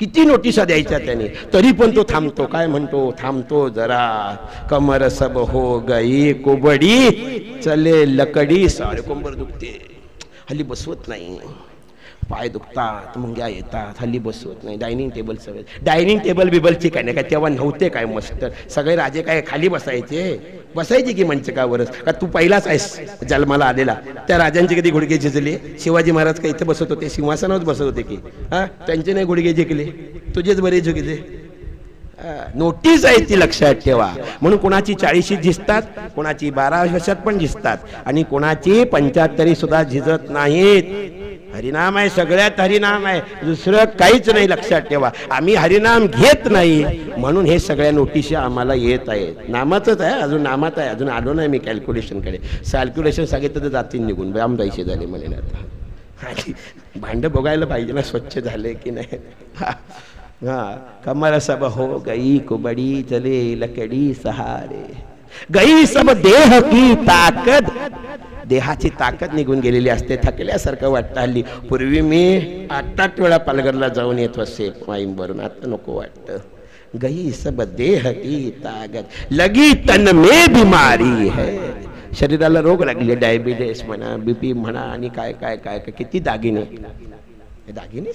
किती नोटिसा द्यायच्या त्याने, तरी पण तो थांबतो. काय म्हणतो? थांबतो जरा, कमर सब हो गई कुबडी, चले लकडी. सारे कंबर दुखते, हल्ली बसवत नाही, पाय दुखतात, मुंग्या येतात, हल्ली बसवत नाही. डायनिंग टेबल सगळे, डायनिंग टेबल बिबलची काय नाही, काय तेव्हा नव्हते काय मस्त. सगळे राजे काय खाली बसायचे? बसायचे की मंचकावरच. का तू पहिलाच आहेस जन्माला आलेला? त्या राजांचे कधी गुडघे झिजले? शिवाजी महाराज काय इथे बसत होते? सिंहासनावर बसत होते की? हा त्यांचे नाही गुडघे झिकले, तुझेच बरे झुकले. नोटीस आहे ती, लक्षात ठेवा. म्हणून कोणाची 40 झिजतात, कोणाची 12 वर्षात पण झिजतात, आणि कोणाची 75 सुद्धा झिजत नाहीत. हरिनाम आहे, सगळ्यात हरिनाम आहे, दुसरं काहीच नाही. लक्षात ठेवा, आम्ही हरिनाम घेत नाही म्हणून हे सगळ्या नोटिशा आम्हाला येत आहेत. नामाचंच आहे, अजून नामात आहे, अजून आलो नाही मी कॅल्क्युलेशनकडे. कॅल्क्युलेशन सांगितलं तर जातील निघून, बाम पैसे झाले म्हणे. आता भांड बघायला पाहिजे ना, स्वच्छ झाले की नाही. हा कमर सब हो गई कुबड़ी, चले लकड़ी सहारे, गई सब देह की ताकद. देहाची ताकद निघून गेलेली असते, थकल्यासारखं वाटतं. हल्ली पूर्वी मी 8-8 वेळा पालघरला जाऊन येत असे माईंवरून, आता नको वाटतं. गई सब देह की ताकद, लगी तन में बीमारी है. शरीराला रोग लागले, डायबिटीस म्हणा, बीपी म्हणा, आणि काय काय काय काय किती दागिने. दागिने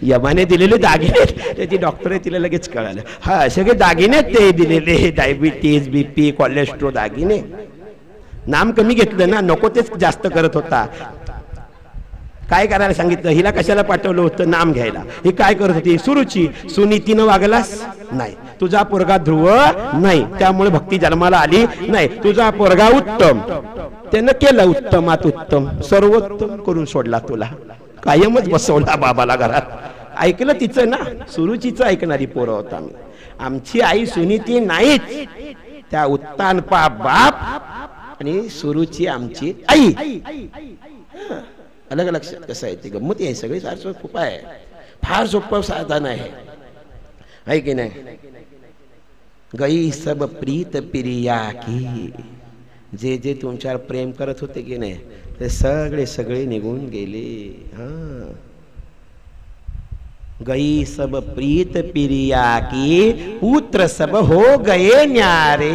यमाने दिलेले दागिने, त्याची डॉक्टर आहे तिला लगेच कळालं. हा सगळे दागिने ते दिलेले, डायबिटीज, बीपी, कोलेस्ट्रॉल, दागिने. नाम कमी घेतलं ना, नको तेच जास्त करत होता. काय करायला सांगितलं? हिला कशाला पाठवलं होतं? नाम घ्यायला. ही काय करत होती? सुरुची. सुनीतीनं वागलास नाही, तुझा पोरगा ध्रुव नाही, त्यामुळे भक्ती जन्माला आली नाही. तुझा पोरगा उत्तम, त्यानं केलं उत्तमात उत्तम, सर्वोत्तम करून सोडला तुला, कायमच बसवला बाबाला घरात. ऐकलं तिचं ना, सुरुचीचं ऐकणारी पोरं होता आम्ही. आमची आई सुनीती नाहीच, त्या उत्तानपा बाप आणि सुरुची आमची आई. अलग लक्षात कसं आहे ते गंमत आहे सगळी फार सोपं आहे, फार सोपं साधन आहे की नाही. गई सब प्रीत पिरिया की, जे जे तुमच्यावर प्रेम करत होते की नाही ते सगळे सगळे निघून गेले. गई सब प्रीत पिरिया की, पुत्र सब हो गए न्यारे.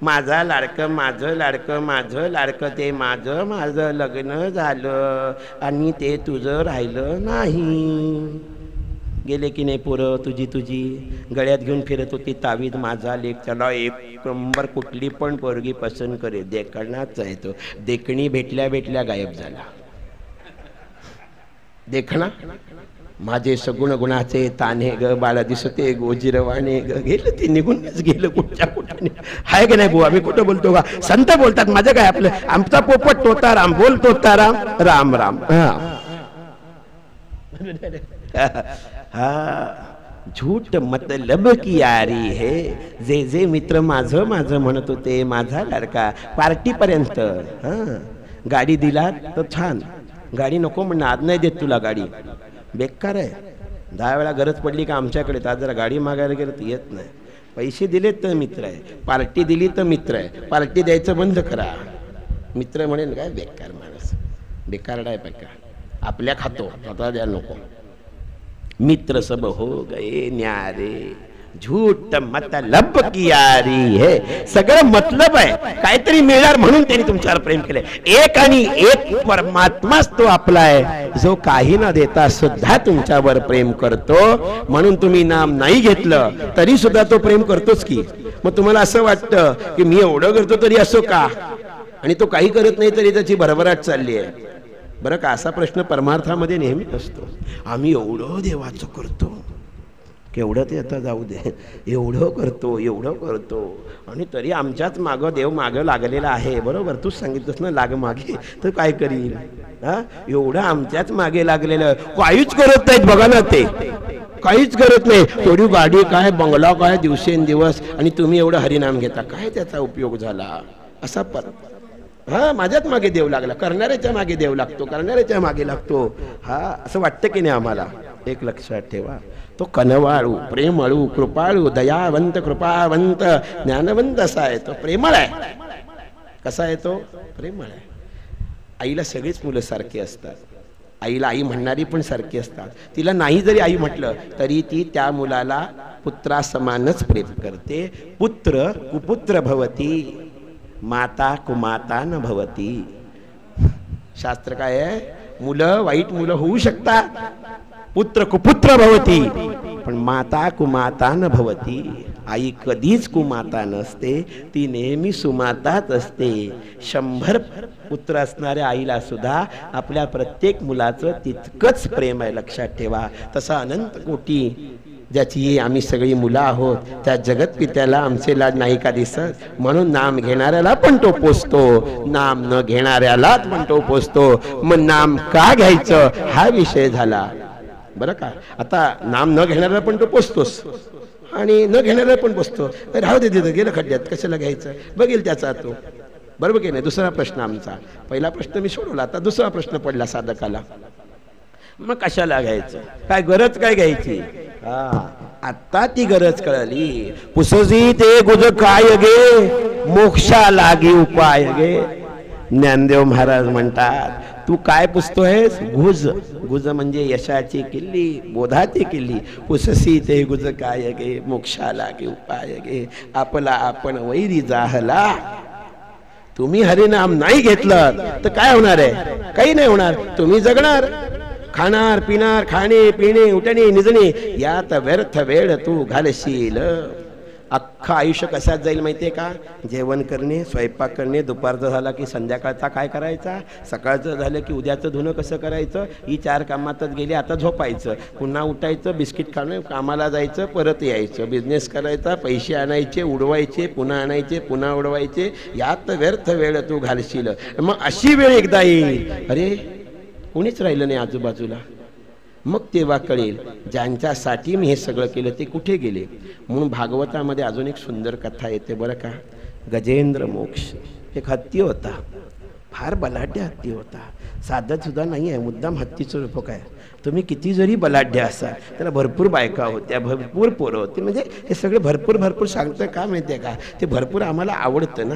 माझा लाडकं माझं लाडकं माझं लाडकं ते माझं माझं लग्न झालं आणि ते तुझं राहिलं नाही. गेले की नाही पोरं तुझी तुझी. गळ्यात घेऊन फिरत होती तावीज माझा लेख, त्याला एक नंबर कुठली पण पोरगी पसंत करे, देखणाच आहे तो. देखणी भेटल्या भेटल्या गायब झाला. देखणा माझे सगुण गुणाचे ताने ग बाळा दिसते गोजिरवाणे ग, गेलं ते निघूनच गेलं कुठच्या कुठाने. हाय की नाही बुवा, मी कुठं बोलतो का, संत बोलतात, माझं काय आपलं, आमचा पोपट तोता राम बोलतो ताराम राम राम. झूठ मतलब की यारी है. जे जे मित्र माझं माझं म्हणत होते, माझा लाडका पार्टीपर्यंत, गाडी दिला तर छान, गाडी नको म्हणणं, आज नाही देत तुला गाडी, बेकार आहे. 10 वेळा गरज पडली का आमच्याकडे, तर जरा गाडी मागायला गेलं तर येत नाही. पैसे दिले तर मित्र आहे, पार्टी दिली तर मित्र आहे, पार्टी द्यायचं बंद करा. मित्र म्हणेल काय बेकार माणूस, बेकार आहे बेकार, आपल्या खातो स्वतः द्या नको. मित्र सब हो गए न्यारे, झूठ मतलब की यारी है. सगळं मतलब आहे, काहीतरी मिळणार म्हणून त्यांनी तुमच्यावर प्रेम केले. एक आणि एक परमात्माच तो आपला आहे, जो काही न देता सुद्धा तुमच्यावर प्रेम करतो. म्हणून तुम्ही नाम नाही घेतलं तरी सुद्धा तो प्रेम करतोच की. मग तुम्हाला असं वाटतं की मी एवढं करतो तरी असो का, आणि तो काही करत नाही तरी त्याची भरभराट चालली आहे. बरं का, असा प्रश्न परमार्थामध्ये नेहमी असतो. आम्ही एवढं देवाचं करतो, केवढं ते आता जाऊ दे, एवढं करतो आणि तरी आमच्याच मागं देव मागं लागलेला आहे. बरोबर, तूच सांगितलंस ना, लाग मागे तर काय करील. एवढं आमच्याच मागे लागलेलं, काहीच करत नाहीत बघा ना, ते काहीच करत नाही. थोडी गाडी काय, बंगला काय, दिवसेंदिवस, आणि तुम्ही एवढं हरिनाम घेता, काय त्याचा उपयोग झाला. असा माझ्याच मागे देव लागला, करणाऱ्याच्या मागे देव लागतो, करणाऱ्याच्या मागे लागतो. असं वाटतं की नाही आम्हाला. एक लक्षात ठेवा, तो कनवाळू, प्रेमळू, कृपाळू, दयावंत, कृपावंत, ज्ञानवंत असा आहे तो. प्रेमळ आहे. कसा आहे तो? प्रेमळ आहे. आईला सगळीच मुलं सारखी असतात, आईला आई म्हणणारी पण सारखी असतात. तिला नाही जरी आई म्हटलं तरी ती त्या मुलाला पुत्रासमानच प्रेम करते. पुत्र कुपुत्र भवती, माता कुमाता न भवती. शास्त्र काय आहे, मुलं वाईट मुलं होऊ शकतात, पुत्र कुपुत्र भवती, पण माता कुमाता न भवती. आई कधीच कुमाता नसते, ती नेहमी सुमाताच असते. 100 पुत्र असणाऱ्या आईला सुद्धा आपल्या प्रत्येक मुलाचं तितकंच प्रेम आहे, लक्षात ठेवा. तसा अनंत कोटी ज्याची आम्ही सगळी मुलं आहोत, त्या जगतपित्याला आमचे लाड नाही का दिसत. म्हणून नाम घेणाऱ्याला पण तो पोचतो, नाम न घेणाऱ्यालाच पण तो पोचतो. मग नाम का घ्यायचं हा विषय झाला. बरं का, आता नाम न घेणाऱ्याला पण तो पोचतोस आणि न घेणाऱ्याला पण पोचतो. राहू दे, तिथं गेलं खड्ड्यात, कशाला घ्यायचं, बघेल त्याचा तो. बरोबर की नाही. दुसरा प्रश्न आमचा, पहिला प्रश्न मी सोडवला, आता दुसरा प्रश्न पडला साधकाला, मग कशाला घ्यायचं, काय गरज काय घ्यायची. आता ती गरज कळली. पुसजी ते गुज काय गे, मोक्षा लागी उपाय गे. ज्ञानदेव महाराज म्हणतात, तू काय पुसतोयस, गुज. गुज म्हणजे यशाची किल्ली, बोधाची किल्ली. पुससी ते गुज काय गे, मोक्षा लागी उपाय गे. आपला आपण वैरी जाहला. तुम्ही हरिनाम नाही घेतलं तर काय होणार आहे, काही नाही होणार. तुम्ही जगणार, खाणार पिणार, खाणे पिणे उठणे निजणे यात व्यर्थ वेळ तू घालशील. अख्खं आयुष्य कशात जाईल माहितीये का, जेवण करणे, स्वयंपाक करणे, दुपारचं झाला की संध्याकाळचा काय करायचा, सकाळचं झालं की उद्याचं धुणं कसं करायचं, ही 4 कामातच गेली. आता झोपायचं, पुन्हा उठायचं, बिस्किट खाणं, कामाला जायचं, परत यायचं, बिझनेस करायचा, पैसे आणायचे, उडवायचे, पुन्हा आणायचे, पुन्हा उडवायचे, यात व्यर्थ वेळ तू घालशील. मग अशी वेळ एकदा येईल, अरे कोणीच राहिलं नाही आजूबाजूला. मग तेव्हा कळेल ज्यांच्यासाठी मी हे सगळं केलं ते कुठे गेले. म्हणून भागवतामध्ये अजून एक सुंदर कथा येते बरं का, गजेंद्र मोक्ष. एक हत्ती होता, फार बलाढ्य हत्ती होता, साधत सुद्धा नाही आहे, मुद्दाम हत्तीचं रूपक आहे. तुम्ही किती जरी बलाढ्य असाल, त्याला भरपूर बायका होत्या, भरपूर पोरं होती. म्हणजे हे सगळे भरपूर भरपूर सांगतं का माहिती आहे का, ते भरपूर आम्हाला आवडतं ना,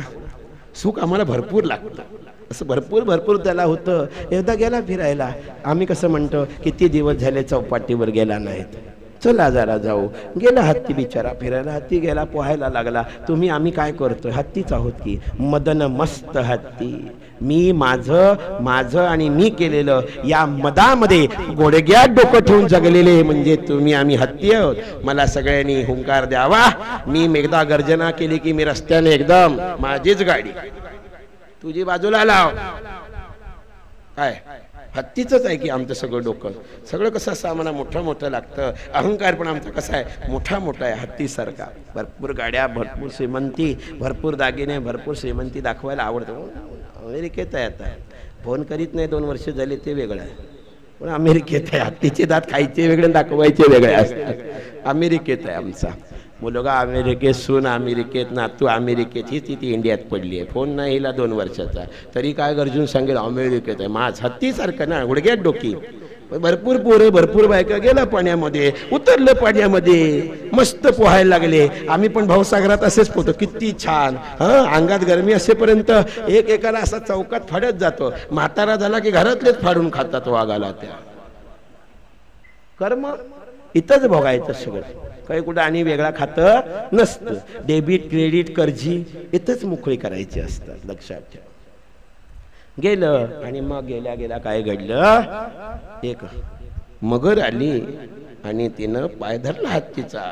सुख आम्हाला भरपूर लागतं, असं भरपूर भरपूर त्याला होतं. एकदा गेला फिरायला, आम्ही कसं म्हणतो किती दिवस झाले चौपाटीवर गेला नाहीत, चला जरा जाऊ. गेला हत्ती बिचारा फिरायला, हत्ती गेला पोहायला लागला. तुम्ही आम्ही काय करतोय, हत्तीच आहोत की. मदन मस्त हत्ती, मी माझं आणि मी केलेलं या मदामध्ये गोडग्यात डोकं ठेवून जगलेले म्हणजे तुम्ही आम्ही हत्ती आहोत. मला सगळ्यांनी हुंकार द्यावा. मी एकदा गर्जना केली की मी रस्त्याने एकदम माझीच गाडी, तुझी बाजूला लाव. काय हत्तीच आहे की आमचं सगळं डोकं, सगळं कसं असं आम्हाला मोठं मोठं लागतं. अहंकार पण आमचा कसा आहे, मोठा मोठा आहे हत्तीसारखा. भरपूर गाड्या, भरपूर श्रीमंती, भरपूर दागिने, भरपूर श्रीमंती दाखवायला आवडतं. अमेरिकेत आहे आता, फोन करीत नाही 2 वर्ष झाले ते वेगळं आहे, पण अमेरिकेत आहे. हत्तीचे दात खायचे वेगळे, दाखवायचे वेगळे असतात. अमेरिकेत आहे आमचा मुलगा, अमेरिकेत सून, अमेरिकेत नातू, अमेरिकेत. ही स्थिती इंडियात पडली आहे. फोन नाही हिला 2 वर्षाचा, तरी काय गरजून सांगेल अमेरिकेत आहे. माझ हत्तीसारखं ना, गुडघ्यात डोकी. भरपूर पोरं, भरपूर बायका, गेलं पाण्यामध्ये, उतरलं पाण्यामध्ये, मस्त पोहायला लागले. आम्ही पण भावसागरात असेच पोहतो, किती छान. अंगात गरमी असेपर्यंत एकाला असा चौकात फाडत जातो. म्हातारा झाला की घरातलेच फाडून खातात वाघाला. त्या कर्म इथंच भोगायचं सगळं, काही कुठं आणि वेगळा खातं नसतं. डेबिट क्रेडिट कर्जी इथंच मोकळी करायची असतात, लक्षात ठेवा. गेलं आणि मग गेल्या गेल्या काय घडलं, एक मगर आली आणि तिनं पाय धरला हत्तीचा.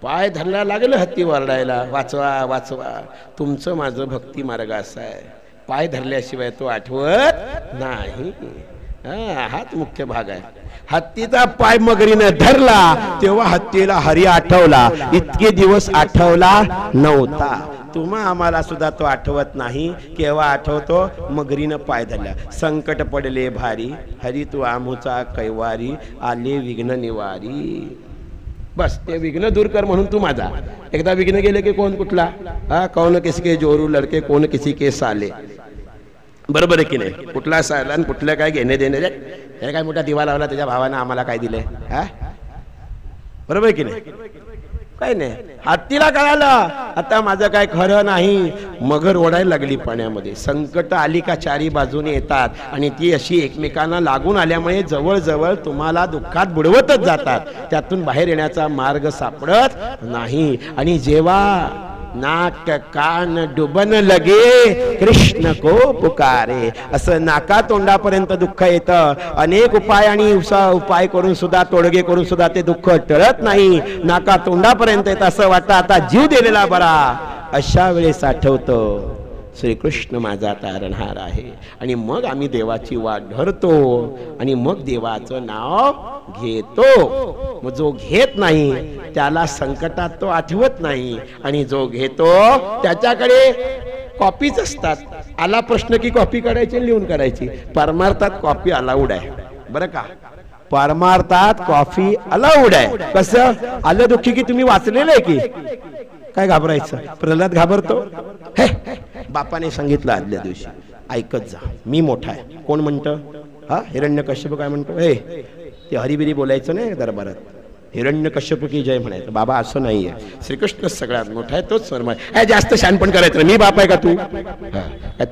पाय धरला, लागलं हत्ती वरडायला, वाचवा वाचवा. तुमचं माझं भक्ती मार्ग असा आहे, पाय धरल्याशिवाय तो आठवत नाही. हाच मुख्य भाग आहे. हत्तीचा पाय मगरीने धरला तेव्हा हत्तीला हरी आठवला, इतके दिवस आठवला नव्हता. तुम्हा आम्हाला सुद्धा तो आठवत नाही. केव्हा आठवतो, मगरीनं पाय धरला. संकट पडले भारी, हरी तू आमूचा कैवारी, आले विघ्न निवारी. बस ते विघ्न दूर कर म्हणून तू माझा. एकदा विघ्न गेले की कोण कुठला, कौन किसी के जोरू लडके, कोण किसी के साले. बरोबर आहे की नाही. कुठला साला आणि कुठलं काय घेणे देणे. हे काय मोठा दिवा लावला त्याच्या भावानं, आम्हाला काय दिले. बरोबर आहे की नाही. काय नाही. हत्तीला कळालं आता माझं काय खरं नाही. मगर ओढायला लागली पाण्यामध्ये. संकट आली का चारी बाजूने येतात आणि ती अशी एकमेकांना लागून आल्यामुळे जवळजवळ तुम्हाला दुःखात बुडवतच जातात. त्यातून बाहेर येण्याचा मार्ग सापडत नाही. आणि जेव्हा नाक कान डुबन लगे कृष्ण को पुकारे, असं नाका तोंडापर्यंत दुःख येतं. अनेक उपाय आणि उपाय करून सुद्धा, तोडगे करून सुद्धा ते दुःख टळत नाही. नाका तोंडापर्यंत येत असं वाटतं आता जीव दिलेला बरा. अशा वेळेस आठवतं श्रीकृष्ण माझा तारणहार आहे. आणि मग आम्ही देवाची वाट धरतो आणि मग देवाचं नाव घेतो. मग जो घेत नाही त्याला संकटात तो आठवत नाही, आणि जो घेतो त्याच्याकडे कॉपीच असतात. आला प्रश्न की कॉपी काढायची, लिहून काढायची. परमार्थात कॉपी अलाउड आहे बरं का. परमार्थात कॉफी अलाउड आहे. कसं आलं दुःखी की तुम्ही वाचलेलं आहे की काय घाबरायचं. प्रल्हाद घाबरतो. हे बापाने सांगितलं आदल्या दिवशी, ऐकत जा, मी मोठा आहे. कोण म्हणतं, हिरण्यकश्यप काय म्हणतो, हे ते हरिबिरी बोलायचं नाही दरबारात. हिरण्यकश्यप की जय म्हणायचं. बाबा असं नाहीये, श्रीकृष्ण सगळ्यात मोठा आहे, तोच सर्व आहे. जास्त शहाणपण करायचं, मी बाप आहे का तू.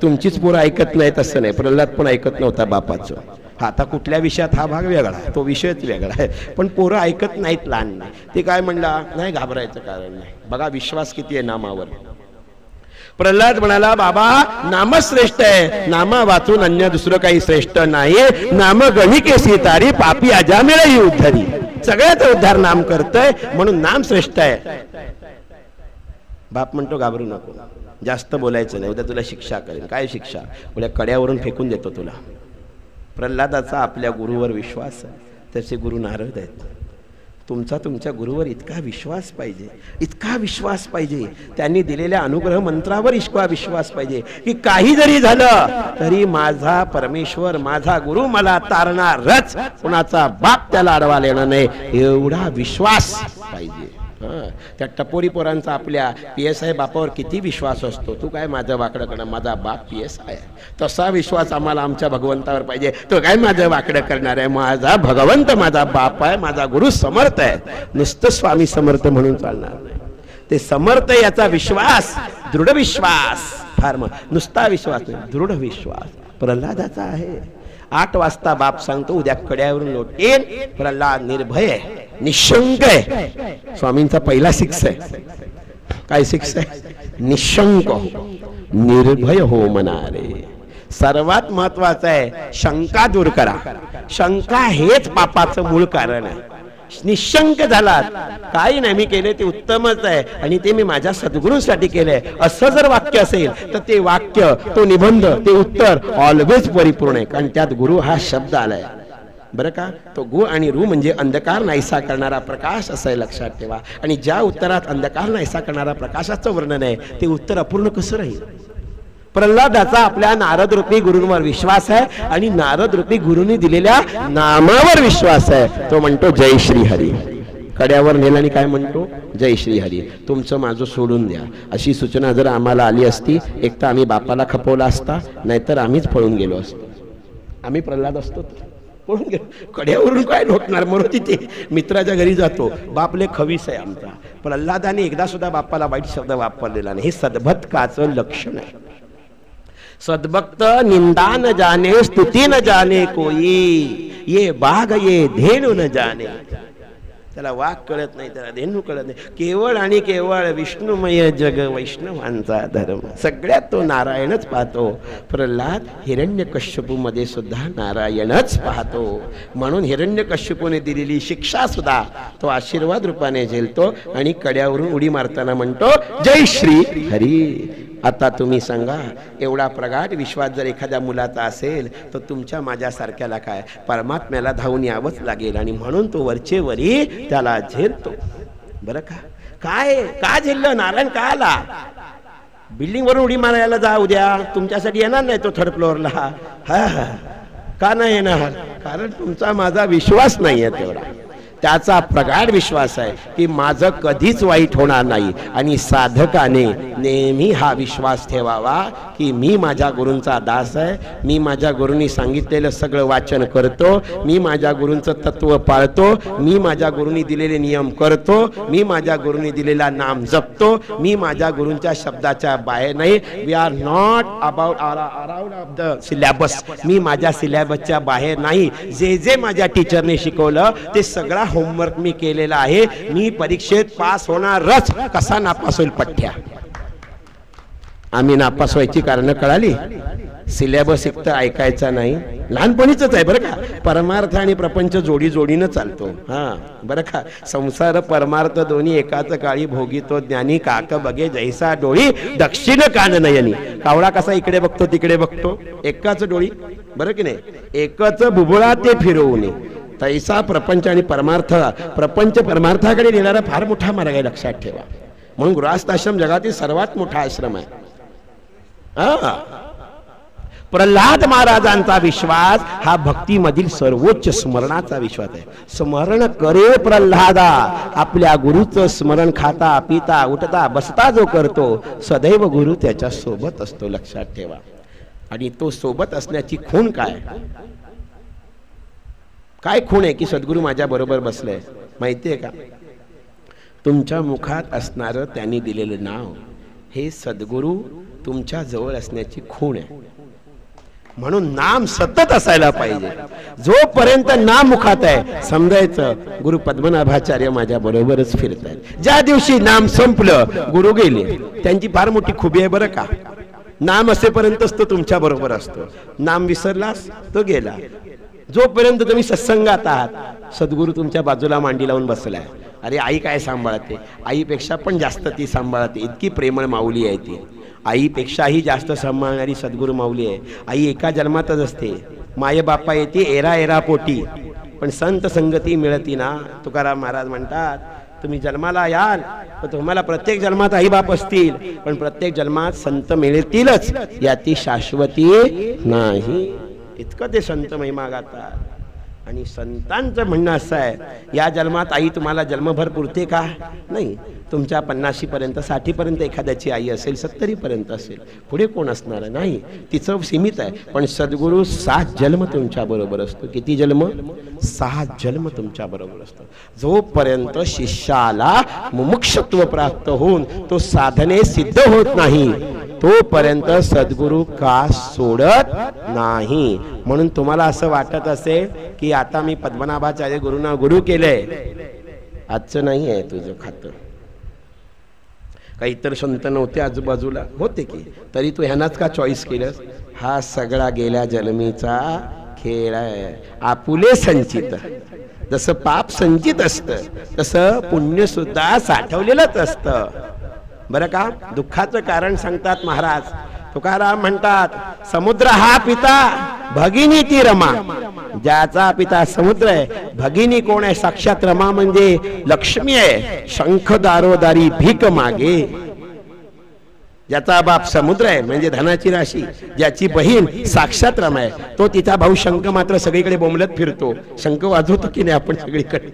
तुमचीच पोरं ऐकत नाहीत असं नाही. प्रल्हाद पण ऐकत नव्हता बापाचं. आता कुठल्या विषयात हा भाग वेगळा आहे, तो विषयच वेगळा आहे. पण पोरं ऐकत नाहीत लहान. ते काय म्हणला, नाही घाबरायचं कारण नाही. बघा विश्वास किती आहे नामावर. प्रल्हाद म्हणाला, बाबा नाम श्रेष्ठ आहे, नामा वाचून अन्य दुसरं काही श्रेष्ठ नाही. नाम गणिकेसी तारी, पापी अजामिळ उद्धारी. सगळ्यात उद्धार नाम करतय म्हणून नाम श्रेष्ठ आहे. बाप म्हणतो घाबरू नको, जास्त बोलायचं नाही, उद्या तुला शिक्षा करेन. काय शिक्षा, उद्या कड्यावरून फेकून देतो तुला. प्रल्हादाचा आपल्या गुरुवर विश्वास आहे. त्याचे गुरु नारद आहेत. तुमचा तुमच्या गुरुवर इतका विश्वास पाहिजे, इतका विश्वास पाहिजे. त्यांनी दिलेल्या अनुग्रह मंत्रावर इतका विश्वास पाहिजे की काही जरी झालं तरी माझा परमेश्वर, माझा गुरु मला तारणारच, कुणाचा बाप त्याला अडवायला येणार नाही, एवढा विश्वास पाहिजे. त्या टपोरी पोरांचा आपल्या PSI बापावर किती विश्वास असतो. तू काय माझं वाकडं करणार, माझा बाप PSI आहे. तसा विश्वास आम्हाला आमच्या भगवंतावर पाहिजे. तो काय माझं वाकडं करणार आहे, माझा भगवंत माझा बाप आहे, माझा गुरु समर्थ आहे. नुसतं स्वामी समर्थ म्हणून चालणार नाही. ते समर्थ याचा विश्वास, दृढ विश्वास, फार नुसता विश्वास नाही, दृढ विश्वास प्रल्हादाचा आहे. 8 वाजता बाप सांगतो उद्या कड्यावरून लोटेन. प्रल्हाद निर्भय आहे, निशंक आहे. स्वामींचा पहिला शिक्ष आहे. काय शिक्ष आहे? निशंक निर्भय हो म्हणारे. सर्वात महत्वाचं आहे शंका दूर करा. शंका हेच पापाचं मूळ कारण आहे. निशंक झालात, काही नाही मी केले ते उत्तमच आहे आणि ते मी माझ्या सद्गुरूंसाठी केलंय, असं जर वाक्य असेल तर ते वाक्य, तो निबंध, ते उत्तर ऑलवेज परिपूर्ण आहे. कारण त्यात गुरु हा शब्द आलाय बरं का. तो गु आणि रु म्हणजे अंधकार नाहीसा करणारा प्रकाश असं लक्षात ठेवा. आणि ज्या उत्तरात अंधकार नाहीसा करणारा प्रकाशाचं वर्णन आहे ते उत्तर अपूर्ण कसं राहील. प्रल्हादाचा आपल्या नारद रूपी गुरूंवर विश्वास आहे आणि नारद रूपी गुरूंनी दिलेल्या नामावर विश्वास आहे. तो म्हणतो जय श्री हरी. कड्यावर नेल्याने काय म्हणतो? जय श्री हरी. तुमचं माझं सोडून द्या. अशी सूचना जर आम्हाला आली असती, एक तर आम्ही बापाला खपवला असता, नाहीतर आम्हीच पळून गेलो असतो. आम्ही प्रल्हाद असतो पळून गेलो. कड्यावरून काय लोटणार, म्हणून तिथे मित्राच्या घरी जातो. बापले खवीस आहे आमचा. प्रल्हादाने एकदा सुद्धा बापाला वाईट शब्द वापरलेला नाही. हे सद्भक्ताचं लक्षण आहे. सद्भक्त निंदा न जाने, स्तुती न जाने कोई, ये बाघ ये धेनु न जाने. त्याला वाघ कळत नाही, त्याला धेनू कळत नाही. केवळ आणि केवळ विष्णुमय जग वैष्णवांचा धर्म. सगळ्यात तो नारायणच पाहतो. प्रल्हाद हिरण्यकश्यपू मध्ये सुद्धा नारायणच पाहतो. म्हणून हिरण्यकश्यपूने दिलेली शिक्षा सुद्धा तो आशीर्वाद रूपाने झेलतो आणि कड्यावरून उडी मारताना म्हणतो जय श्री हरी. आता तुम्ही सांगा, एवढा प्रगाढ विश्वास जर एखाद्या मुलाचा असेल तर तुमच्या माझ्यासारख्याला काय परमात्म्याला धावून यावंच लागेल. आणि म्हणून तो वरचेवरी त्याला झेलतो बरं का. काय का झेललं? नारायण का आला? बिल्डिंग वरून उडी मारायला जा उद्या, तुमच्यासाठी येणार नाही तो 3rd फ्लोअरला. हा का नाही येणार? कारण तुमचा माझा विश्वास नाही आहे तेवढा. त्याचा प्रगाढ विश्वास आहे की माझं कधीच वाईट होणार नाही. आणि साधकाने नेहमी हा विश्वास ठेवावा की मी माझ्या गुरूंचा दास आहे. मी माझ्या गुरूंनी सांगितलेलं सगळं वाचन करतो. मी माझ्या गुरूंचं तत्व पाळतो. मी माझ्या गुरूंनी दिलेले नियम करतो. मी माझ्या गुरूंनी दिलेला नाम जपतो. मी माझ्या गुरूंच्या शब्दाच्या बाहेर नाही. We are not around of the syllabus. मी माझ्या सिलेबसच्या बाहेर नाही. जे जे माझ्या टीचरने शिकवलं ते सगळा होमवर्क मी केलेला आहे. मी परीक्षेत पास होणारच. कसा नापास होईल पठ्या. आम्ही नापास व्हायची कारण कळाली. सिलेबस एक तर ऐकायचा नाही. लहानपणीच आहे बरं का. परमार्थ आणि प्रपंच जोडी जोडीनं चालतो. हा बरं का. संसार परमार्थ दोन्ही एकाच काळी भोगितो ज्ञानी. काक बघे जैसा डोळी दक्षिण कान नयनी. कावळा कसा इकडे बघतो तिकडे बघतो, एकाच डोळी बरं की नाही. एकच बुबुळा ते फिरवून. तैसा प्रपंच आणि परमार्थ. प्रपंच परमार्थाकडे नेणारा फार मोठा मार्ग आहे, लक्षात ठेवा. म्हणून गृहस्थाश्रम जगातील सर्वात मोठा आश्रम आहे. प्रल्हाद महाराजांचा विश्वास हा भक्तीमधील सर्वोच्च स्मरणाचा विश्वास आहे. स्मरण करे प्रल्हादा. आपल्या गुरुचं स्मरण खाता पिता उठता बसता जो करतो सदैव गुरु त्याच्या सोबत असतो, लक्षात ठेवा. आणि तो सोबत असण्याची खूण काय? काय खूण आहे की सद्गुरू माझ्या बरोबर बसले? माहितीये का? तुमच्या मुखात असणारं त्यांनी दिलेलं नाव हे सद्गुरू तुमच्या जवळ असण्याची खूण आहे. म्हणून नाम सतत असायला पाहिजे. जोपर्यंत नाम मुखात आहे समजायचं गुरु पद्मनाभाचार्य माझ्या बरोबरच फिरत आहेत. ज्या दिवशी नाम संपलं गुरु गेले. त्यांची फार मोठी खुबी आहे बरं का. नाम असेपर्यंतच तो तुमच्या बरोबर असतो. नाम विसरलास तो गेला. जोपर्यंत तुम्ही सत्संगात आहात सद्गुरू तुमच्या बाजूला मांडी लावून बसलाय. अरे आई काय सांभाळते, आईपेक्षा पण जास्त ती सांभाळते. इतकी प्रेमळ माऊली आहे ती. आईपेक्षाही जास्त सांभाळणारी सद्गुरू माऊली आहे. आई एका जन्मातच असते. माये बापा येते एरा एरा पोटी, पण संत संगती मिळती ना. तुकाराम महाराज म्हणतात तुम्ही जन्माला याल तर तुम्हाला प्रत्येक जन्मात आई बाप असतील, पण प्रत्येक जन्मात संत मिळतीलच याची शाश्वती नाही. इतकं ते संत महिमा गातात. आणि संतांचं म्हणणं असं आहे, या जन्मात आई तुम्हाला जन्मभर पुरते का? नाही, तुमच्या 50 पर्यंत 60 पर्यंत एखाद्याची आई असेल, 70 पर्यंत असेल, पुढे कोण असणार आहे? नाही, तिचं सीमित आहे. पण सद्गुरू 7 जन्म तुमच्या बरोबर असतो. किती जन्म? 7 जन्म तुमच्या बरोबर असतो. जोपर्यंत शिष्याला मुमुक्षत्व प्राप्त होऊन तो साधने सिद्ध होत नाही तोपर्यंत सद्गुरू का सोडत नाही. म्हणून तुम्हाला असं वाटत असेल की आता मी पद्मनाभाचार्य गुरुना गुरु केलंय, आजचं नाही आहे तुझं खातं. काही इतर संत नव्हते आजूबाजूला, होते की, तरी तू ह्यानाच का चॉईस केलंस? हा सगळा गेल्या जन्मीचा खेळ आहे. आपुले संचित, जसं पाप संचित असतं तसं पुण्य सुद्धा साठवलेलंच असतं. बरं का? दुःखाचं कारण सांगतात महाराज तुकाराम म्हणतात, समुद्र हा पिता, भगिनी ती रमा. ज्याचा पिता समुद्र आहे, भगिनी कोण आहे? साक्षात रमा म्हणजे लक्ष्मी आहे. शंख दारोदारी भीक मागे. ज्याचा बाप समुद्र आहे म्हणजे धनाची राशी, ज्याची बहीण साक्षात रमा आहे, तो तिचा भाऊ शंख मात्र सगळीकडे बोंबलत फिरतो. शंख वाजवतो की नाही आपण सगळीकडे?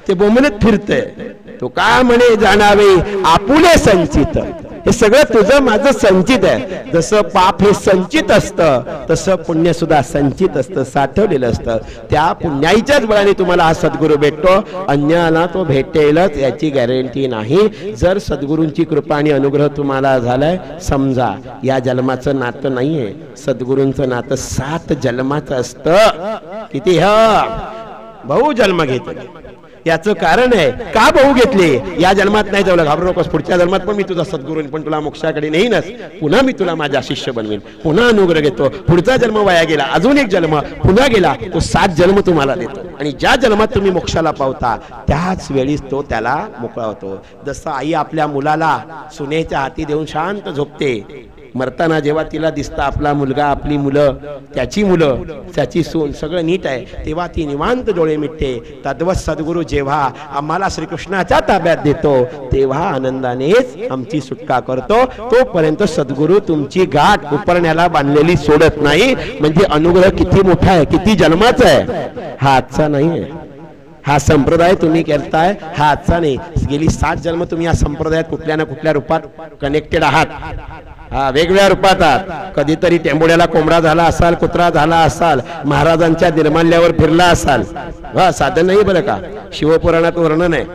ते बोंबलत फिरतंय. तो का म्हणे जाणावे आपुले संचित. हे सगळं तुझं माझं संचित आहे. जसं पाप हे संचित असतं तसं पुण्य सुद्धा संचित असतं, साठवलेलं असतं. त्या पुण्याच्याच बळाने तुम्हाला हा सद्गुरू भेटतो, अन्याला तो भेटेलच याची गॅरंटी नाही. जर सद्गुरूंची कृपा आणि अनुग्रह तुम्हाला झालाय, समजा या जन्माचं नातं नाहीये, सद्गुरूंचं नातं 7 जन्माचं असतं. किती? भाऊ जन्म घेतले. याचं कारण आहे का भाऊ घेतले? या जन्मात नाही जाऊ, घाबरू नकोस, पुढच्या जन्मात पण मी तुझा सद्गुरू, पण तुला मोक्षाकडे नेईनच. पुन्हा मी तुला माझा शिष्य बनवेन, पुन्हा अनुग्रह घेतो. पुढचा जन्म वाया गेला, अजून एक जन्म पुन्हा गेला, तो 7 जन्म तुम्हाला देतो. आणि ज्या जन्मात तुम्ही मोक्षाला पावता त्याच वेळीच तो त्याला मोकळा होतो. जसं आई आपल्या मुलाला सुनेच्या हाती देऊन शांत झोपते, मरताना जेव्हा तिला दिसतं आपला मुलगा, आपली मुलं, त्याची मुलं, त्याची सून सगळं नीट आहे, तेव्हा ती निवांत डोळे मिटते. तद्वत सद्गुरू जेव्हा आम्हाला श्रीकृष्णाच्या ताब्यात देतो तेव्हा आनंदानेच आमची सुटका करतो. तोपर्यंत सद्गुरू तुमची गाठ उपरण्याला बांधलेली सोडत नाही. म्हणजे अनुग्रह किती मोठा आहे, किती जन्माचा आहे, हा आजचा नाही आहे. हा संप्रदाय तुम्ही करताय हा आजचा नाही. गेली 7 जन्म तुम्ही या संप्रदायात कुठल्या ना कुठल्या रूपात कनेक्टेड आहात. हा वेगवेगळ्या रूपात आहात. कधीतरी टेंबोड्याला कोंबडा झाला असाल, कुत्रा झाला असाल, महाराजांच्या निर्माल्यावर फिरला असाल. हा साधन नाही बरं का, शिवपुराणात वर्णन आहे.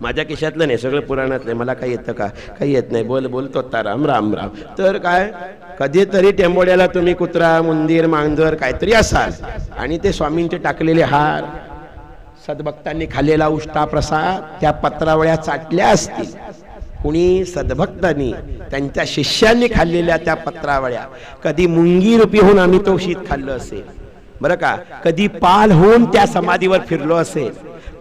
माझ्या खिशातलं नाही, सगळं पुराणातलं. मला काही येतं का? काही येत नाही. बोलतो राम राम राम. तर काय, कधीतरी टेंबोड्याला तुम्ही कुत्रा, मुंदीर, मांजर काहीतरी असाल आणि ते स्वामींचे टाकलेले हार, सद्भक्तांनी खाल्लेला उष्टा प्रसाद, त्या पत्रावळ्या चाटल्या असतील. कुणी सद्भक्तांनी त्यांच्या शिष्यांनी खाल्लेल्या त्या पत्रावळ्या, कधी मुंगी रूपी होऊन आम्ही तो शीत खाल्लं असेल बरं का, कधी पाल होऊन त्या समाधीवर फिरलो असेल,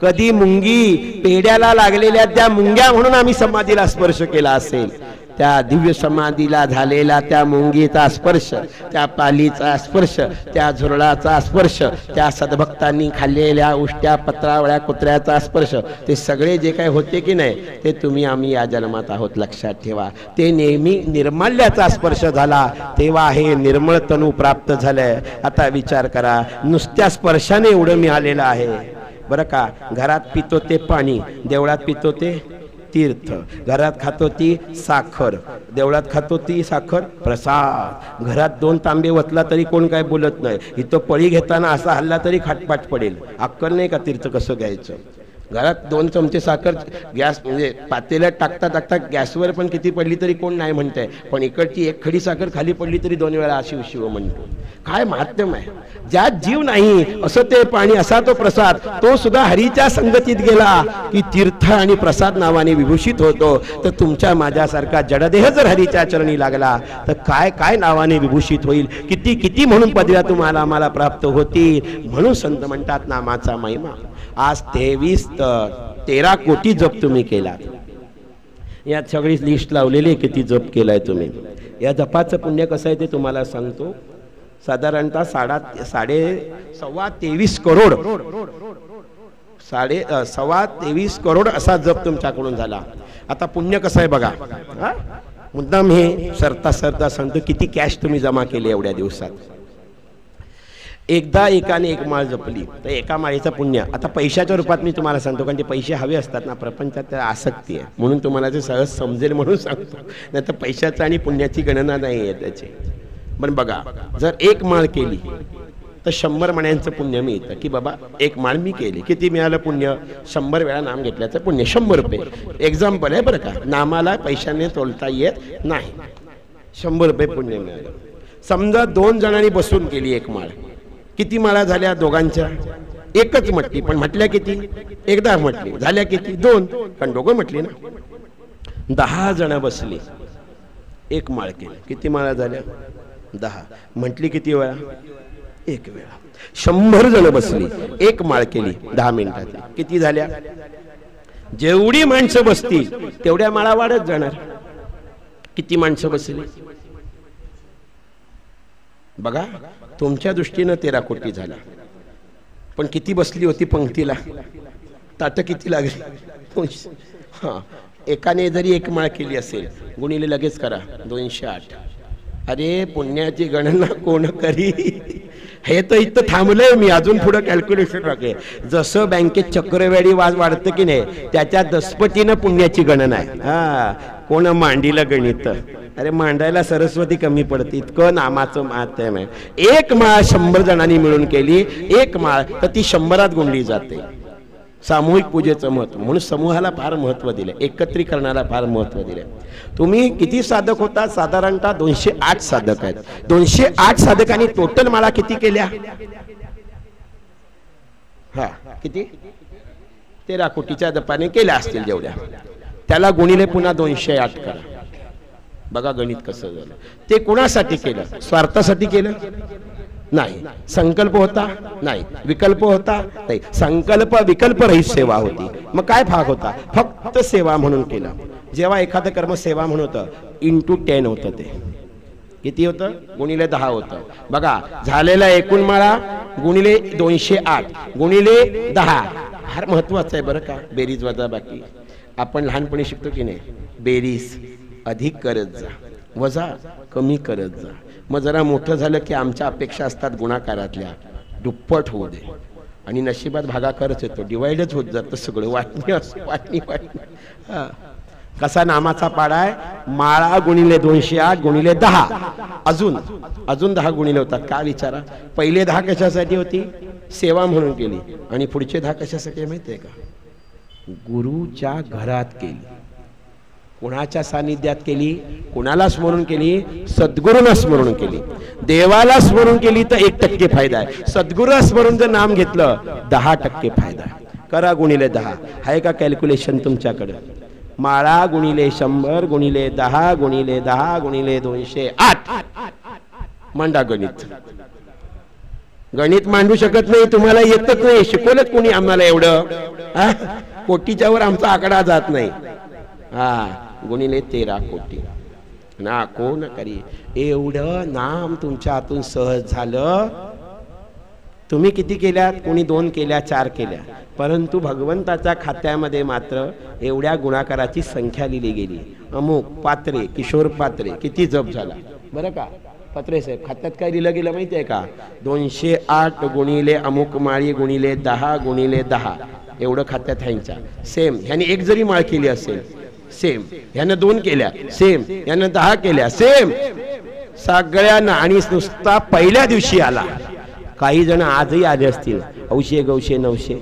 कधी मुंगी पेड्याला लागलेल्या त्या मुंग्या म्हणून आम्ही समाधीला स्पर्श केला असेल. त्या दिव्य समाधीला झालेला त्या मुंगीचा स्पर्श, त्या पालीचा स्पर्श, त्या झुरळाचा स्पर्श, त्या सद्भक्तांनी खाल्लेल्या उष्ट्या पत्रावळ्या कुत्र्याचा स्पर्श, ते सगळे जे काही होते की नाही ते तुम्ही आम्ही या जन्मात आहोत. लक्षात ठेवा. ते नेहमी निर्माल्याचा स्पर्श झाला तेव्हा हे निर्मळ तनू प्राप्त झालंय. आता विचार करा, नुसत्या स्पर्शाने एवढं मिळालेलं आहे बरं का. घरात पितो ते पाणी, देवळात पितो ते तीर्थ, घरात खातो ती साखर, देवळात खातो ती साखर प्रसाद. घरात 2 तांबे वतला तरी कोण काय बोलत नाही. इथं पळी घेताना असा हल्ला तरी खाटपाट पडेल. अक्कल नाही का तीर्थ कसं घ्यायचं. घरात 2 चमचे साखर गॅस म्हणजे पातेल्यात टाकता टाकता गॅसवर पण किती पडली तरी कोण नाही म्हणतंय, पण इकडची 1 खडी साखर खाली पडली तरी 2 वेळा शिव शिव म्हणतो. काय महात्म्य आहे. ज्यात जीव नाही असं ते पाणी, असा तो प्रसाद, तो सुद्धा हरीच्या संगतीत गेला की तीर्थ आणि प्रसाद नावाने विभूषित होतो. तर तुमच्या माझ्यासारखा जडदेह जर हरीच्या चरणी लागला तर काय काय नावाने विभूषित होईल. किती किती म्हणून पदव्या तुम्हाला आम्हाला प्राप्त होतील. म्हणून संत म्हणतात नामाचा महिमा. आज 13 कोटी जप तुम्ही केला. यात सगळी लिस्ट लावलेली, किती जप केलाय तुम्ही. या जपाचं पुण्य कसं आहे ते तुम्हाला सांगतो. साधारणतः 23.25 करोड 23.25 करोड असा जप तुमच्याकडून झाला. आता पुण्य कसं आहे बघा. मुद्दाम हे सरता सरता सांगतो किती कॅश तुम्ही जमा केले एवढ्या दिवसात. एकदा एकाने एक माळ जपली तर एका माळेचं पुण्य. आता पैशाच्या रूपात मी तुम्हाला सांगतो, कारण ते पैसे हवे असतात ना, प्रपंचात त्या आसक्ती आहे म्हणून तुम्हाला ते सहज समजेल म्हणून सांगतो, नाही तर पैशाचं आणि पुण्याची गणना नाही आहे त्याची. पण बघा, जर एक माळ केली तर 100 मण्यांचं पुण्य मिळतं. की बाबा एक माळ मी केली, किती मिळालं पुण्य? 100 वेळा नाम घेतल्याचं पुण्य 100 रुपये. एक्झाम्पल आहे बरं का, नामाला पैशाने तोलता येत नाही. 100 रुपये पुण्य मिळालं. समजा 2 जणांनी बसून केली एक माळ, किती माळा झाल्या दोघांच्या? एकच म्हटली, पण म्हटल्या किती? एकदा म्हटली, झाल्या किती? 2, कारण दोघं म्हटली ना. 10 जण बसली, एक माळ केली, किती माळा झाल्या? 10. म्हटली किती वेळा? एक वेळा. 100 जण बसली, एक माळ केली 10 मिनिटात, किती झाल्या? जेवढी माणसं बसतील तेवढ्या माळा वाढत जाणार. किती माणसं बसली? बघा, तुमच्या दृष्टीनं 13 कोटी झाला, पण किती बसली होती पंक्तीला? ताटं किती लागली? 200. हां, एकाने जरी एक माळ केली असेल, गुणिले लगेच करा 208. अरे पुण्याची गणना कोण करी? हे तर इथं थांबलंय मी, अजून पुढे कॅल्क्युलेशन राखे. जसं बँकेत चक्रवाढी वाढतं की नाही, त्याच्या 10 पटीनं पुण्याची गणना आहे. हा, कोण मांडीला गणित? अरे मांडायला सरस्वती कमी पडते, इतकं नामाचं माध्यम आहे. एक माळ 100 जणांनी मिळून केली, एक माळ तर ती 100त गुणली जाते. सामूहिक पूजेचं महत्व म्हणून समूहाला फार महत्व दिले, एकत्रीकरणाला फार महत्व दिले. तुम्ही किती साधक होता? साधारणतः 208 साधक आहेत. 208 साधकांनी टोटल माळा किती केल्या? हा, किती? 13 कोटीच्या जपाने केल्या असतील जेवढ्या. त्याला गुणिले पुन्हा 208 करा. बघा गणित कसं झालं. ते कुणासाठी केलं? स्वार्थासाठी केलं नाही. संकल्प होता नाही, विकल्प होता नाही. संकल्प विकल्प रहित सेवा होती. मग काय भाग होता? फक्त सेवा म्हणून केलं. जेव्हा एखादं कर्म सेवा म्हणून होतं, इंटू 10 होतं. ते किती होतं? गुणिले 10 होतं. बघा, झालेला एकूण माळा गुणिले 208 गुणिले 10. फार महत्वाचं आहे बरं का, बेरीज वजा बाकी. आपण लहानपणी शिकतो की नाही, बेरीज अधिक करत जा, वजा कमी करत जा. मग जरा मोठं झालं की आमच्या अपेक्षा असतात गुणाकारातल्या दुप्पट होऊ दे, आणि नशिबात भागाकारच येतो, डिवाइडच होत जातं सगळं. वाटणी असं वाटणी. हां, कसा नामाचा पाडा आहे? माळा गुणिले 208 गुणिले 10, अजून 10 गुणिले होतात. का विचारा? पहिले 10 कशासाठी होती? सेवा म्हणून केली. आणि पुढचे 10 कशासाठी माहिती आहे का? गुरुच्या घरात केली. कुणाच्या सानिध्यात केली? कुणाला स्मरून केली? सद्गुरूला स्मरून केली. देवाला स्मरून केली तर 1% फायदा आहे. सद्गुरूला स्मरून जर नाम घेतलं 10% फायदा आहे. करा गुणिले 10. आहे का कॅल्क्युलेशन तुमच्याकडे? माळा गुणिले 100 गुणिले 10 गुणिले 10 गुणिले 208. मांडा गणित. गणित मांडू शकत नाही, तुम्हाला येतच नाही, शिकवलंच कोणी आम्हाला एवढं? कोटीच्या वर आमचा आकडा जात नाही. हा, गुणिले 13 कोटी ना कोण करी. एवढं नाम तुमच्या हातून सहज झालं. तुम्ही किती केल्यात? कोणी 2 केल्या, 4 केल्या, परंतु भगवंताच्या खात्यामध्ये मात्र एवढ्या गुणाकाराची संख्या लिहिली गेली. अमुक पात्रे, किशोर पात्रे, किती जप झाला बरं का? पत्रे साहेब, खात्यात काय लिहिलं गेलं माहिती आहे का? 208 गुणिले अमुक माळी गुणिले 10 गुणिले 10 एवढं खात्यात ह्यांच्या. सेम ह्याने एक जरी माळ केली असेल, सेम ह्यानं 2 केल्या, सेम ह्यानं 10 केल्या, सेम सगळ्यांना. आणि नुसता पहिल्या दिवशी आला. काही जण आजही आले असतील, 800 900 900.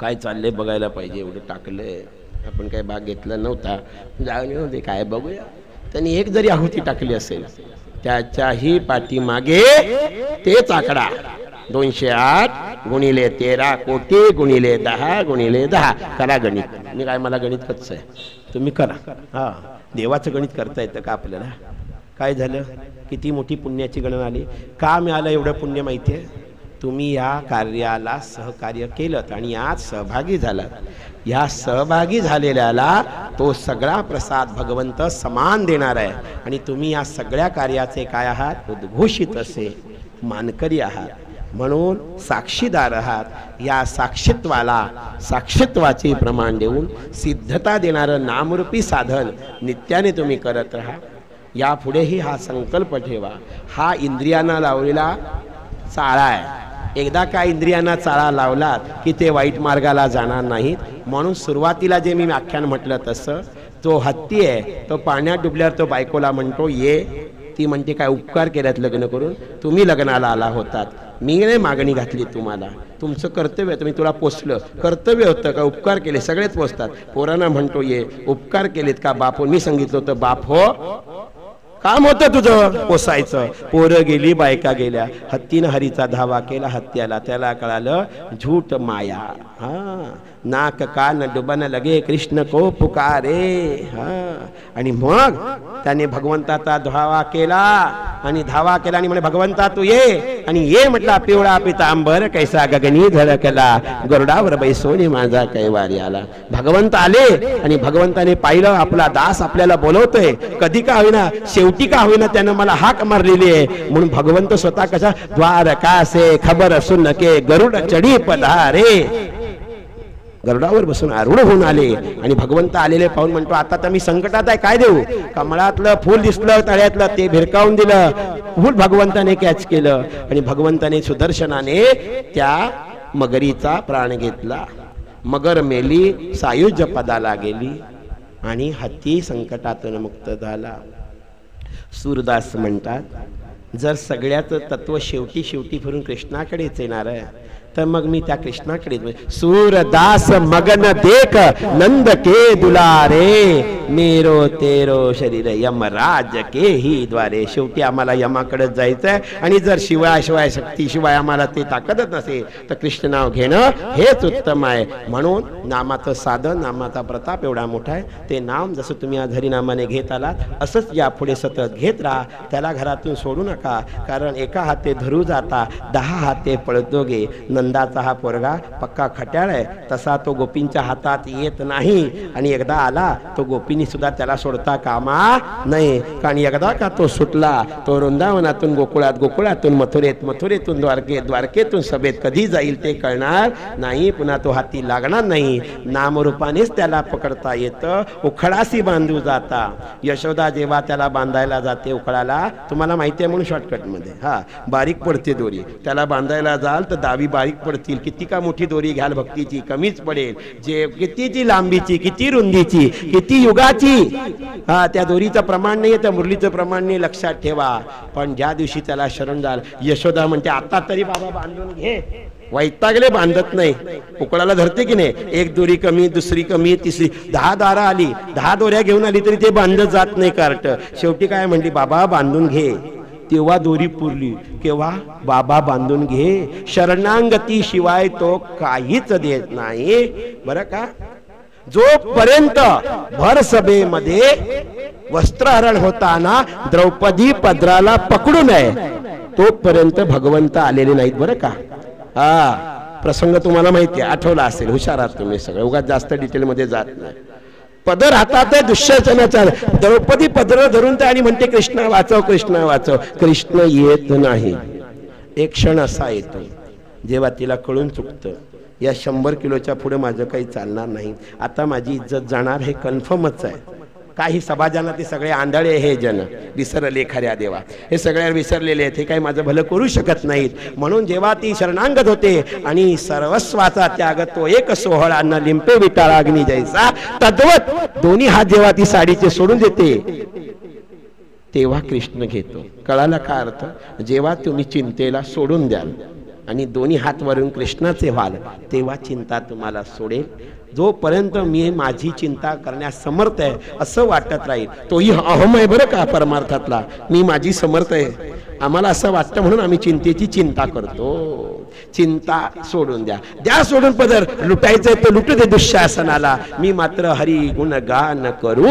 काय चाललंय बघायला पाहिजे. एवढं टाकलंय, आपण काय भाग घेतला नव्हता, जाऊन दे काय बघूया. त्यांनी एक जरी आहुती टाकली असेल, त्याच्याही पाठीमागे तेच आकडा 208 गुणिले 13 कोटी गुणिले 10 गुणिले 10. करा गणित. मी काय, मला गणित कच्चं आहे, तुम्ही करा. हा, देवाचं गणित करता येतं का आपल्याला? काय झालं? किती मोठी पुण्याची गणना आली. का मिळालं एवढं पुण्य माहिती आहे? तुम्ही या कार्याला सहकार्य केलं आणि यात सहभागी झालात. या सहभागी झालेल्याला तो सगळा प्रसाद भगवंत समान देणार आहे. आणि तुम्ही या सगळ्या कार्याचे काय आहात? उद्घोषित असे मानकरी आहात. म्हणून साक्षीदार आहात. या साक्षीत्वाला साक्षीत्वाचे प्रमाण देऊन सिद्धता देणारं नामरूपी साधन नित्याने तुम्ही करत राहा. यापुढेही हा संकल्प ठेवा. हा इंद्रियांना लावलेला चाळा आहे. एकदा का इंद्रियांना चाळा लावलात की ते वाईट मार्गाला जाणार नाहीत. म्हणून सुरुवातीला जे मी व्याख्यान म्हटलं तसं तो हत्ती आहे तो पाण्यात डुबल्यावर तो बायकोला म्हणतो ये. ती म्हणते काय उपकार केल्यात लग्न करून, तुम्ही लग्नाला आला होतात, मी नाही मागणी घातली तुम्हाला, तुमचं कर्तव्य, तुम्ही तुला पोचलं, कर्तव्य होतं का उपकार केले, सगळेच पोचतात. पोरांना म्हणतो ये, उपकार केलेत का बाप हो, मी सांगितलं होतं बाप हो, काम होतं तुझं पोसायचं. पोरं गेली बायका गेल्या, हत्तीनं हरीचा धावा केला, हत्याला त्याला कळालं झूठ माया. हा नाक कान डुबन लगे कृष्ण को पुकारे. हा आणि मग त्याने भगवंताचा धावा केला आणि म्हणे भगवंता तू ये. आणि ये म्हटला पिवळा पितांबर कैसा गगनी धडकला, गरुडावर बैसोनी माझा कैवारी आला. भगवंत आले आणि भगवंताने पाहिलं आपला दास आपल्याला बोलवतोय, कधी का होईना शेवटी का होईना त्यानं मला हाक मारलेली आहे. म्हणून भगवंत स्वतः कशा द्वारकासे खबर सुन के गरुड चढी पधारे, गरुडावर बसून आरूढ होऊन आले. आणि भगवंत आलेले पाहून म्हणतो आता तर मी संकटात आहे, काय देऊ. कमळातलं फूल दिसलं तळ्यातलं ते भिरकावून दिलं, फूल भगवंताने कॅच केलं आणि भगवंताने सुदर्शनाने त्या मगरीचा प्राण घेतला. मगर मेली, सायुज्य पदाला गेली आणि हत्ती संकटातून मुक्त झाला. सूरदास म्हणतात जर सगळ्याचं तत्व शेवटी फिरून कृष्णाकडेच येणार आहे तर मग मी त्या कृष्णाकडे. सूरदास मगन देख नंद के दुलारे, मेरो तेरो शरीर यमराज के ही द्वारे. शेवटी आम्हाला यमाकडे जायचंय आणि जर शिवाय शक्तीशिवाय आम्हाला ते ताकदच नसेल तर कृष्ण नाव घेणं हेच उत्तम आहे. म्हणून नामाचं साधन, नामाचा प्रताप एवढा मोठा आहे. ते नाम जसं तुम्ही आज हरिनामाने घेत आलात असंच यापुढे सतत घेत राहा. त्याला घरातून सोडू नका, कारण एका हाते धरू जाता 10 हाते पळतो गे. नंदाचा हा पोरगा पक्का खट्याळ आहे, तसा तो गोपींच्या हातात येत नाही आणि एकदा आला तो गोपींनी सुद्धा त्याला सोडता कामा नाही. कारण एकदा का तो सुटला तो वृंदावनातून गोकुळात, गोकुळातून मथुरेत, मथुरेतून द्वारकेत, द्वारकेतून सभेत कधी जाईल ते कळणार नाही. पुन्हा तो हाती लागणार नाही. नामरूपानेच त्याला पकडता येतं. उखळासी बांधू जाता. यशोदा जेव्हा त्याला बांधायला जाते उखळाला, तुम्हाला माहिती आहे म्हणून शॉर्टकट मध्ये, हा बारीक पडते दोरी, त्याला बांधायला जाल तर दावी बारीक पडतील. किती का मोठी दोरी घ्याल भक्तीची कमीच पडेल. जे कितीची लांबीची, किती रुंदीची, किती युगाची, हा त्या दोरीचं प्रमाण नाही, त्या मुरलीचं प्रमाण नाही, लक्षात ठेवा. पण ज्या दिवशी त्याला शरण जाल, यशोदा म्हणते आता तरी बाबा बांधून घे. वैतागले बांधत नाही, उकळाला धरते की नाही, एक दोरी कमी, दुसरी कमी, तिसरी, 10 दारा आली, 10 दोऱ्या घेऊन आली तरी ते बांधत जात नाही कार्ट. शेवटी काय म्हणली बाबा बांधून घे. तेव्हा दोरी पुरली, केव्हा बाबा बांधून घे. शरणांगती शिवाय तो काहीच देत नाही. बरं का, जोपर्यंत भर सभेमध्ये वस्त्रहरण होताना द्रौपदी पदराला पकडू नये तोपर्यंत भगवंत आलेले नाहीत. बरं का, हा प्रसंग तुम्हाला माहिती आहे, आठवला असेल, हुशार आहात तुम्ही सगळे, उगाच जास्त डिटेल मध्ये जात नाही. पदर हातात आहे दुःशासनाचा, द्रौपदी पदर धरून आणि म्हणते कृष्ण वाचव, कृष्ण वाचव. कृष्ण येत नाही. एक क्षण असा येतो जेव्हा तिला कळून चुकतं या 100 किलोच्या पुढे माझं काही चालणार नाही, आता माझी इज्जत जाणार हे कन्फर्मच आहे. काही सभाजना ते सगळे आंधळे हे जन विसरले खऱ्या देवा, हे सगळ्या विसरलेले आहेत, हे काही माझं भलं करू शकत नाहीत. म्हणून जेव्हा ती शरणांगत होते आणि सर्वस्वाचा त्याग तो एक सोहळा न लिंपे विटाळा अग्नी जैसा, तद्वत दोन्ही हात जेव्हा ती साडीचे सोडून देते तेव्हा कृष्ण घेतो. कळाला का अर्थ? जेव्हा तुम्ही चिंतेला सोडून द्याल आणि दोन्ही हात वरून कृष्णाचे व्हाल तेव्हा चिंता तुम्हाला सोडेल. जोपर्यंत मी माझी चिंता करण्यास समर्थ आहे असं वाटत राहील, तोही अहम आहे बरं का परमार्थातला, मी माझी समर्थ आहे, आम्हाला असं वाटतं म्हणून आम्ही चिंतेची चिंता करतो. चिंता सोडून द्या, द्या सोडून पदर. लुटायचंय तर लुटू दे दुःशासनाला, मी मात्र हरी गुणगान करू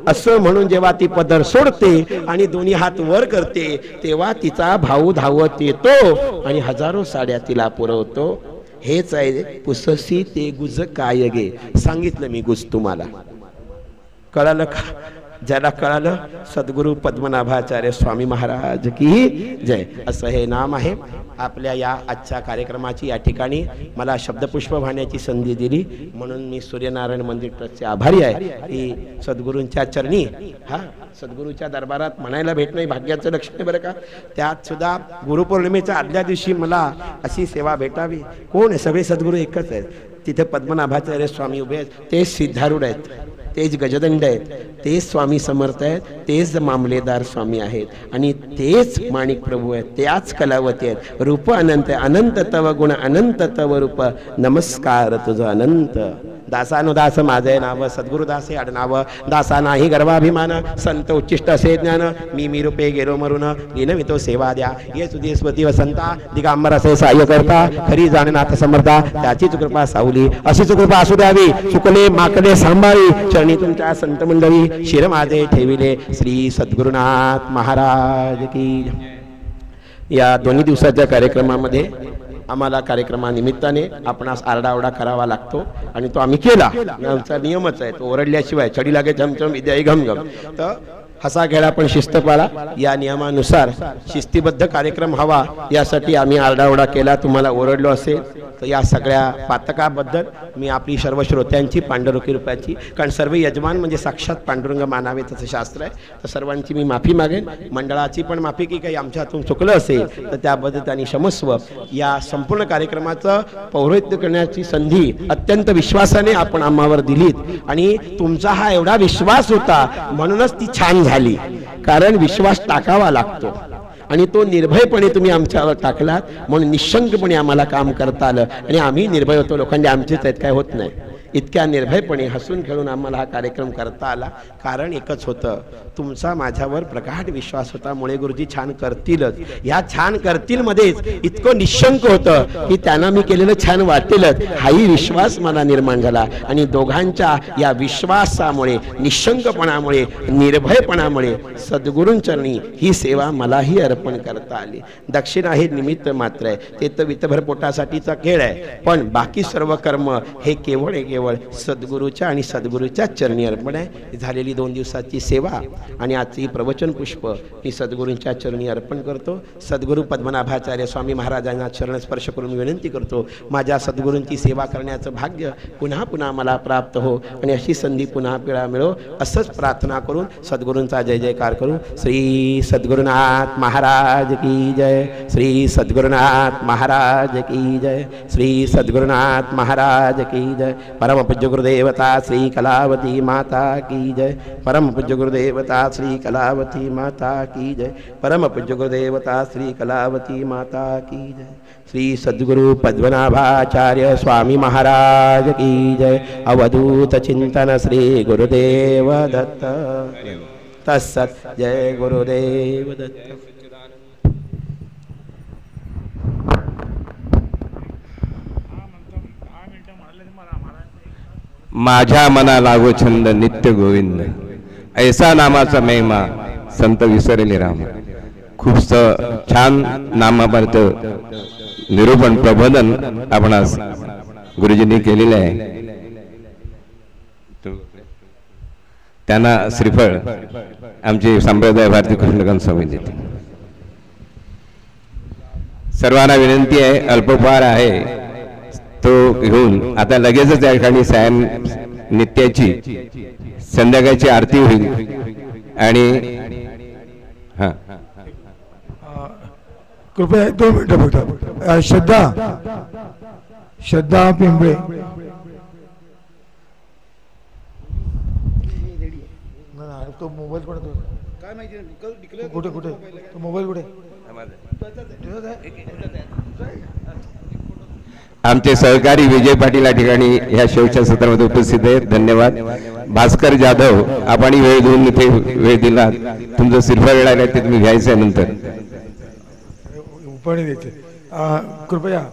असं म्हणून जेव्हा ती पदर सोडते आणि दोन्ही हात वर करते तेव्हा तिचा भाऊ धावत येतो आणि हजारो साड्या तिला पुरवतो. हेच आहे पुससी ते गुज काय गे. सांगितलं मी गुज तुम्हाला, कळालं का? ज्याला कळालं सद्गुरू पद्मनाभाचार्य स्वामी महाराज की जय असं हे नाम आहे. आपल्या या आजच्या कार्यक्रमाची या ठिकाणी मला शब्दपुष्प वाहण्याची संधी दिली म्हणून मी सूर्यनारायण मंदिर ट्रस्टचे आभारी आहे की सद्गुरूंच्या चरणी सद्गुरूच्या दरबारात म्हणायला भेटणं भाग्याचं लक्षण आहे बरं का. त्यात सुद्धा गुरुपौर्णिमेच्या आदल्या दिवशी मला अशी सेवा भेटावी. कोण आहे? सगळे सद्गुरू एकच आहेत. तिथे पद्मनाभाचार्य स्वामी उभे आहेत, तेच सिद्धारूढ आहेत, तेच गजदंड आहेत, तेच स्वामी समर्थ आहेत, तेच मामलेदार स्वामी आहेत आणि तेच माणिक प्रभू आहेत, त्याच कलावती आहेत. रूप अनंत अनंत तव गुण अनंत तव रूप नमस्कार तुझ अनंत. दासानुदास माझे नाव सद्गुरुदासे आडनाव दासा नाही गर्वाभिमान संत उच्चिष्ट असे ज्ञान मी रूपे गेलो मरून लिनवितो सेवा द्या ये तुझी स्मृती वसंता दिगांबर असे सहाय्य करता खरी जाणनाथ समर्था त्याचीच कृपा सावली अशीच कृपा असू द्यावी. चुकले माकले सांभाळी चरणी तुमच्या संत मंडळी शिर माझे ठेविले श्री सद्गुरुनाथ महाराज की. या दोन्ही दिवसाच्या कार्यक्रमामध्ये आम्हाला कार्यक्रमानिमित्ताने आपणास आरडाओरडा करावा लागतो आणि तो आम्ही केला. आमचा नियमच आहे, तो ओरडल्याशिवाय छडी लागे झमझम विद्या घमघम. तर हसा खेळा पण शिस्त पाळा या नियमानुसार शिस्तीबद्ध कार्यक्रम हवा यासाठी आम्ही आरडाओरडा केला. तुम्हाला ओरडलो असेल तर या सगळ्या पातकाबद्दल मी आपली सर्व श्रोत्यांची पांडुरंगी रूपाची, कारण सर्व यजमान म्हणजे साक्षात पांडुरंग मानावे तसं शास्त्र आहे, तर सर्वांची मी माफी मागेन. मंडळाची पण माफी की काही आमच्या हातून चुकलं असेल तर त्याबद्दल त्यांनी क्षमस्व. या संपूर्ण कार्यक्रमाचं पौरोहित्य करण्याची संधी अत्यंत विश्वासाने आपण आम्हावर दिलीत आणि तुमचा हा एवढा विश्वास होता म्हणूनच ती छान झाली. कारण विश्वास टाकावा लागतो आणि तो निर्भयपणे तुम्ही आमच्यावर टाकलात म्हणून निशंकपणे आम्हाला काम करता आलं आणि आम्ही निर्भय होतो. लोखंडे आमचेच आहेत, काय होत नाही. इतक्या निर्भयपणे हसून खेळून आम्हाला हा कार्यक्रम करता आला. कारण एकच होतं, तुमचा माझ्यावर प्रगाढ विश्वास होता. मुळे गुरुजी छान करतीलच. या छान करतील मध्येच इतकं निशंक होतं की त्यांना मी केलेलं छान वाटेलच हाही विश्वास मला निर्माण झाला आणि दोघांच्या या विश्वासामुळे निशंकपणामुळे निर्भयपणामुळे सद्गुरूंचरणी ही सेवा मलाही अर्पण करता आली. दक्षिणा हे निमित्त मात्र आहे, ते तर वितभर पोटासाठीचा खेळ आहे, पण बाकी सर्व कर्म हे केवळ सद्गुरूच्या आणि सद्गुरूच्या चरणी अर्पण आहे. झालेली 2 दिवसाची सेवा आणि आजची प्रवचन पुष्प मी सद्गुरूंच्या चरणी अर्पण करतो. सद्गुरू पद्मनाभाचार्य स्वामी महाराजांना चरण स्पर्श करून विनंती करतो, माझ्या सद्गुरूंची सेवा करण्याचं भाग्य पुन्हा पुन्हा मला प्राप्त हो आणि अशी संधी पुन्हा पिळा मिळो असंच प्रार्थना करून सद्गुरूंचा जय जयकार करू. श्री सद्गुरुनाथ महाराज की जय. श्री सद्गुरुनाथ महाराज की जय. श्री सद्गुरुनाथ महाराज की जय. परम पूज्य गुरुदेवता श्री कलावती माता की जय. परम पूज्य गुरुदेवता श्री कलावती माता की जय. परम पूज्य गुरुदेवता श्री कलावती माता की जय. श्री सद्गुरु पद्मनाभाचार्य स्वामी महाराज की जय. अवधूत चिंतन श्री गुरुदेव दत्त. तत्सत. जय गुरुदेव दत्त. माझ्या मना लागो छंद नित्य गोविंद ऐसा नामाचा महिमा संत विसरले राम. खूप छान नामापर्यंत निरूपण प्रबोधन आपणास गुरुजींनी केलेले आहे. त्यांना श्रीफळ आमचे संप्रदाय भारती कृष्णकांत स्वामी देते. सर्वांना विनंती आहे, अल्पोपहार आहे तो घेऊन आता लगेचच या ठिकाणी सायं नित्याची संध्याकाळची आरती होईल आणि कृपया 2 मिनिटं फक्त. श्रद्धा पिंपळे तो मोबाईल काय माहिती कुठे तो मोबाईल कुठे. आमचे सहकारी विजय पाटील या ठिकाणी ह्या शेवटच्या सत्रामध्ये उपस्थित आहेत. धन्यवाद. भास्कर जाधव आपण वेळ देऊन इथे वेळ दिला. तुमचं सिरफा वेळ आहे ते तुम्ही घ्यायचं आहे नंतर उपाणी द्यायचे. कृपया